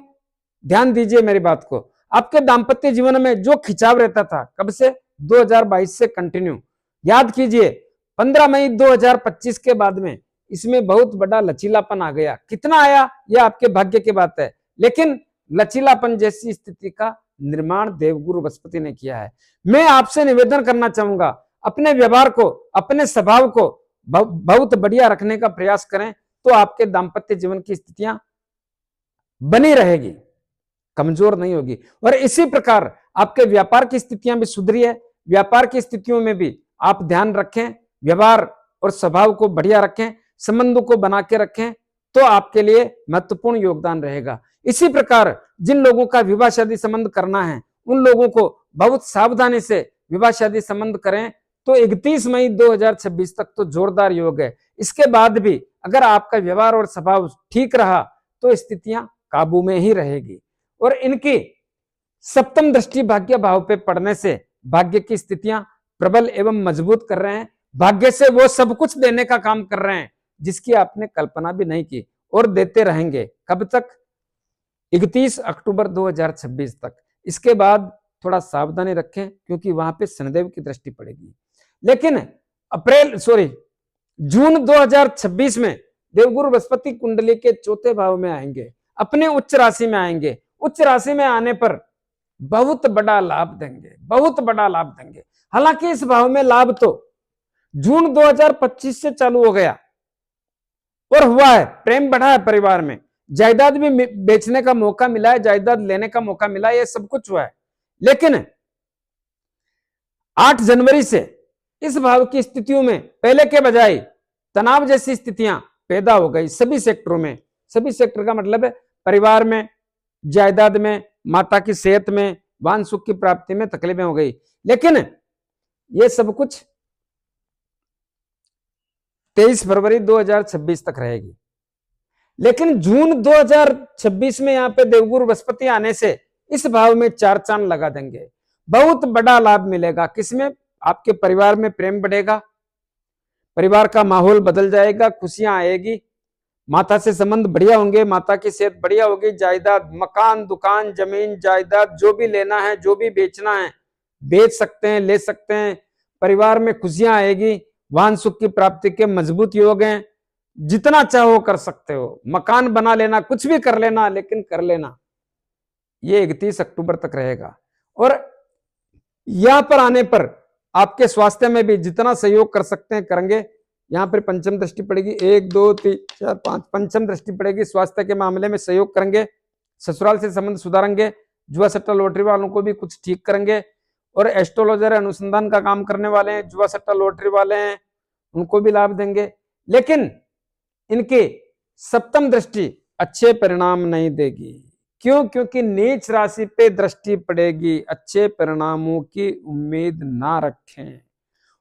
ध्यान दीजिए मेरी बात को, आपके दाम्पत्य जीवन में जो खिंचाव रहता था, कब से? 2022 से कंटिन्यू, याद कीजिए 15 मई 2025 के बाद में इसमें बहुत बड़ा लचीलापन आ गया। कितना आया यह आपके भाग्य की बात है, लेकिन लचीलापन जैसी स्थिति का निर्माण देवगुरु बृहस्पति ने किया है। मैं आपसे निवेदन करना चाहूंगा, अपने व्यवहार को, अपने स्वभाव को बहुत बढ़िया रखने का प्रयास करें, तो आपके दाम्पत्य जीवन की स्थितियां बनी रहेगी, कमजोर नहीं होगी। और इसी प्रकार आपके व्यापार की स्थितियां भी सुधरी है, व्यापार की स्थितियों में भी आप ध्यान रखें, व्यवहार और स्वभाव को बढ़िया रखें, संबंधों को बना के रखें, तो आपके लिए महत्वपूर्ण योगदान रहेगा। इसी प्रकार जिन लोगों का विवाह शादी संबंध करना है, उन लोगों को बहुत सावधानी से विवाह शादी संबंध करें, तो 31 मई 2026 तक तो जोरदार योग है। इसके बाद भी अगर आपका व्यवहार और स्वभाव ठीक रहा तो स्थितियां काबू में ही रहेगी। और इनकी सप्तम दृष्टि भाग्य भाव पे पड़ने से भाग्य की स्थितियां प्रबल एवं मजबूत कर रहे हैं। भाग्य से वो सब कुछ देने का काम कर रहे हैं जिसकी आपने कल्पना भी नहीं की, और देते रहेंगे। कब तक? 31 अक्टूबर 2026 तक। इसके बाद थोड़ा सावधानी रखें क्योंकि वहां पे शनिदेव की दृष्टि पड़ेगी। लेकिन जून 2026 में देवगुरु बृहस्पति कुंडली के चौथे भाव में आएंगे, अपने उच्च राशि में आएंगे। उच्च राशि में आने पर बहुत बड़ा लाभ देंगे, बहुत बड़ा लाभ देंगे। हालांकि इस भाव में लाभ तो जून 2025 से चालू हो गया और हुआ है, प्रेम बढ़ा है परिवार में, जायदाद भी बेचने का मौका मिला है, जायदाद लेने का मौका मिला है, ये सब कुछ हुआ है। लेकिन 8 जनवरी से इस भाव की स्थितियों में पहले के बजाय तनाव जैसी स्थितियां पैदा हो गई सभी सेक्टरों में। सभी सेक्टर का मतलब है परिवार में, जायदाद में, माता की सेहत में, वाहन सुख की प्राप्ति में तकलीफें हो गई। लेकिन ये सब कुछ 23 फरवरी 2026 तक रहेगी। लेकिन जून 2026 में यहां पे देवगुरु बृहस्पति आने से इस भाव में 4 चांद लगा देंगे। बहुत बड़ा लाभ मिलेगा। किसमें? आपके परिवार में प्रेम बढ़ेगा, परिवार का माहौल बदल जाएगा, खुशियां आएगी, माता से संबंध बढ़िया होंगे, माता की सेहत बढ़िया होगी, जायदाद, मकान, दुकान, जमीन, जायदाद जो भी लेना है, जो भी बेचना है, बेच सकते हैं, ले सकते हैं। परिवार में खुशियां आएगी, वाहन सुख की प्राप्ति के मजबूत योग हैं। जितना चाहो कर सकते हो, मकान बना लेना, कुछ भी कर लेना, लेकिन कर लेना। ये 31 अक्टूबर तक रहेगा। और यहां पर आने पर आपके स्वास्थ्य में भी जितना सहयोग कर सकते हैं करेंगे। यहां पर पंचम दृष्टि पड़ेगी, 1 2 3 4 5, पंचम दृष्टि पड़ेगी। स्वास्थ्य के मामले में सहयोग करेंगे, ससुराल से संबंध सुधारेंगे, जुआ सट्टा लॉटरी वालों को भी कुछ ठीक करेंगे। और एस्ट्रोलॉजर अनुसंधान का काम करने वाले हैं, जुआ सट्टा लॉटरी वाले हैं, उनको भी लाभ देंगे। लेकिन इनकी सप्तम दृष्टि अच्छे परिणाम नहीं देगी। क्यों? क्योंकि नीच राशि पे दृष्टि पड़ेगी। अच्छे परिणामों की उम्मीद ना रखें।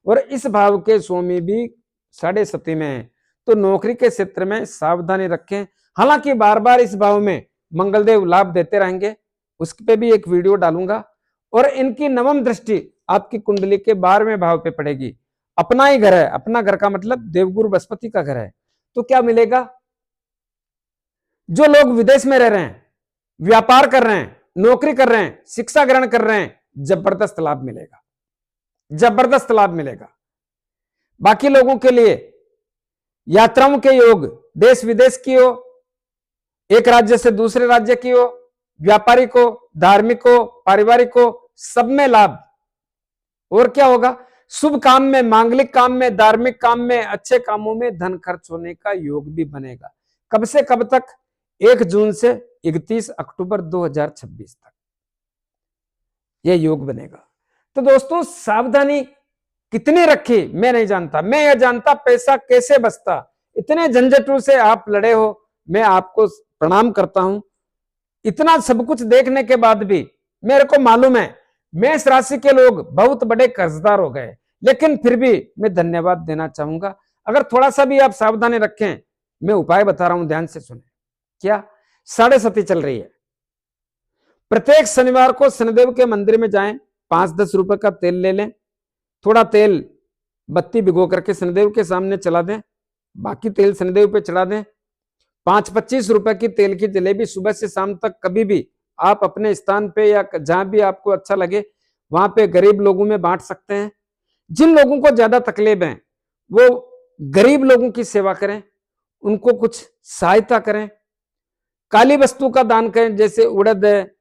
और इस भाव के स्वामी भी 7.5 में है, तो नौकरी के क्षेत्र में सावधानी रखें। हालांकि बार बार इस भाव में मंगलदेव लाभ देते रहेंगे, उस पे भी एक वीडियो डालूंगा। और इनकी नवम दृष्टि आपकी कुंडली के 12वें भाव पे पड़ेगी। अपना ही घर है, अपना घर का मतलब देवगुरु बृहस्पति का घर है। तो क्या मिलेगा? जो लोग विदेश में रह रहे हैं, व्यापार कर रहे हैं, नौकरी कर रहे हैं, शिक्षा ग्रहण कर रहे हैं, जबरदस्त लाभ मिलेगा, जबरदस्त लाभ मिलेगा। बाकी लोगों के लिए यात्राओं के योग, देश विदेश की हो, एक राज्य से दूसरे राज्य की हो, व्यापारिक हो, धार्मिक हो, पारिवारिक हो, सब में लाभ। और क्या होगा? शुभ काम में, मांगलिक काम में, धार्मिक काम में, अच्छे कामों में धन खर्च होने का योग भी बनेगा। कब से कब तक? 1 जून से 31 अक्टूबर 2026 तक यह योग बनेगा। तो दोस्तों, सावधानी कितनी रखी मैं नहीं जानता, मैं यह जानता पैसा कैसे बचता। इतने झंझटों से आप लड़े हो, मैं आपको प्रणाम करता हूं। इतना सब कुछ देखने के बाद भी मेरे को मालूम है मेष राशि के लोग बहुत बड़े कर्जदार हो गए, लेकिन फिर भी मैं धन्यवाद देना चाहूंगा। अगर थोड़ा सा भी आप सावधानी रखें, मैं उपाय बता रहा हूं, ध्यान से सुने। क्या? 7.5 चल रही है। प्रत्येक शनिवार को शनिदेव के मंदिर में जाएं, 5-10 रुपए का तेल ले लें, थोड़ा तेल बत्ती भिगो करके शनिदेव के सामने चला दें, बाकी तेल शनिदेव पे चढ़ा दें। 5-25 रुपए की तेल की जलेबी सुबह से शाम तक कभी भी आप अपने स्थान पे या जहां भी आपको अच्छा लगे वहां पे गरीब लोगों में बांट सकते हैं। जिन लोगों को ज्यादा तकलीफ है वो गरीब लोगों की सेवा करें, उनको कुछ सहायता करें। काली वस्तु का दान करें, जैसे उड़द है,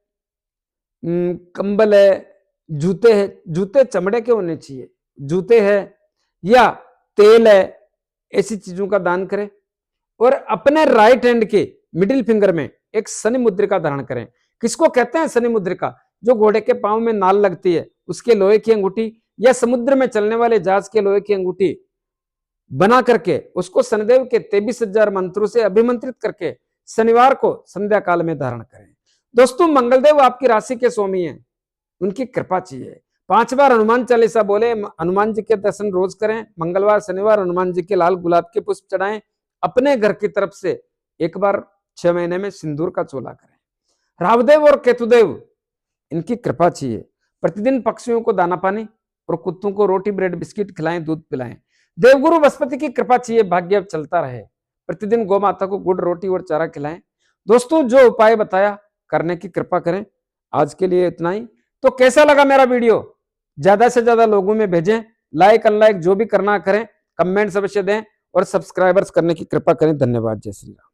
कंबल है, जूते है, जूते चमड़े के होने चाहिए, जूते है या तेल है, ऐसी चीजों का दान करें। और अपने राइट हैंड के मिडिल फिंगर में एक शनि मुद्रिका धारण करें। किसको कहते हैं शनि मुद्रिका? जो घोड़े के पांव में नाल लगती है उसके लोहे की अंगूठी, या समुद्र में चलने वाले जहाज के लोहे की अंगूठी बना करके उसको शनिदेव के 23,000 मंत्रों से अभिमंत्रित करके शनिवार को संध्या काल में धारण करें। दोस्तों, मंगलदेव आपकी राशि के स्वामी हैं, उनकी कृपा चाहिए। 5 बार हनुमान चालीसा बोले, हनुमान जी के दर्शन रोज करें। मंगलवार शनिवार हनुमान जी के लाल गुलाब के पुष्प चढ़ाएं। अपने घर की तरफ से एक बार 6 महीने में सिंदूर का चोला करें। रावदेव और केतुदेव, इनकी कृपा चाहिए। प्रतिदिन पक्षियों को दाना पानी और कुत्तों को रोटी ब्रेड बिस्किट खिलाएं, दूध पिलाएं। देवगुरु बृहस्पति की कृपा चाहिए, भाग्य अब चलता रहे। प्रतिदिन गौ माता को गुड़ रोटी और चारा खिलाएं। दोस्तों, जो उपाय बताया करने की कृपा करें। आज के लिए इतना ही। तो कैसा लगा मेरा वीडियो? ज्यादा से ज्यादा लोगों में भेजें, लाइक अनलाइक जो भी करना करें, कमेंट्स अवश्य दें और सब्सक्राइबर्स करने की कृपा करें। धन्यवाद। जय श्री राम।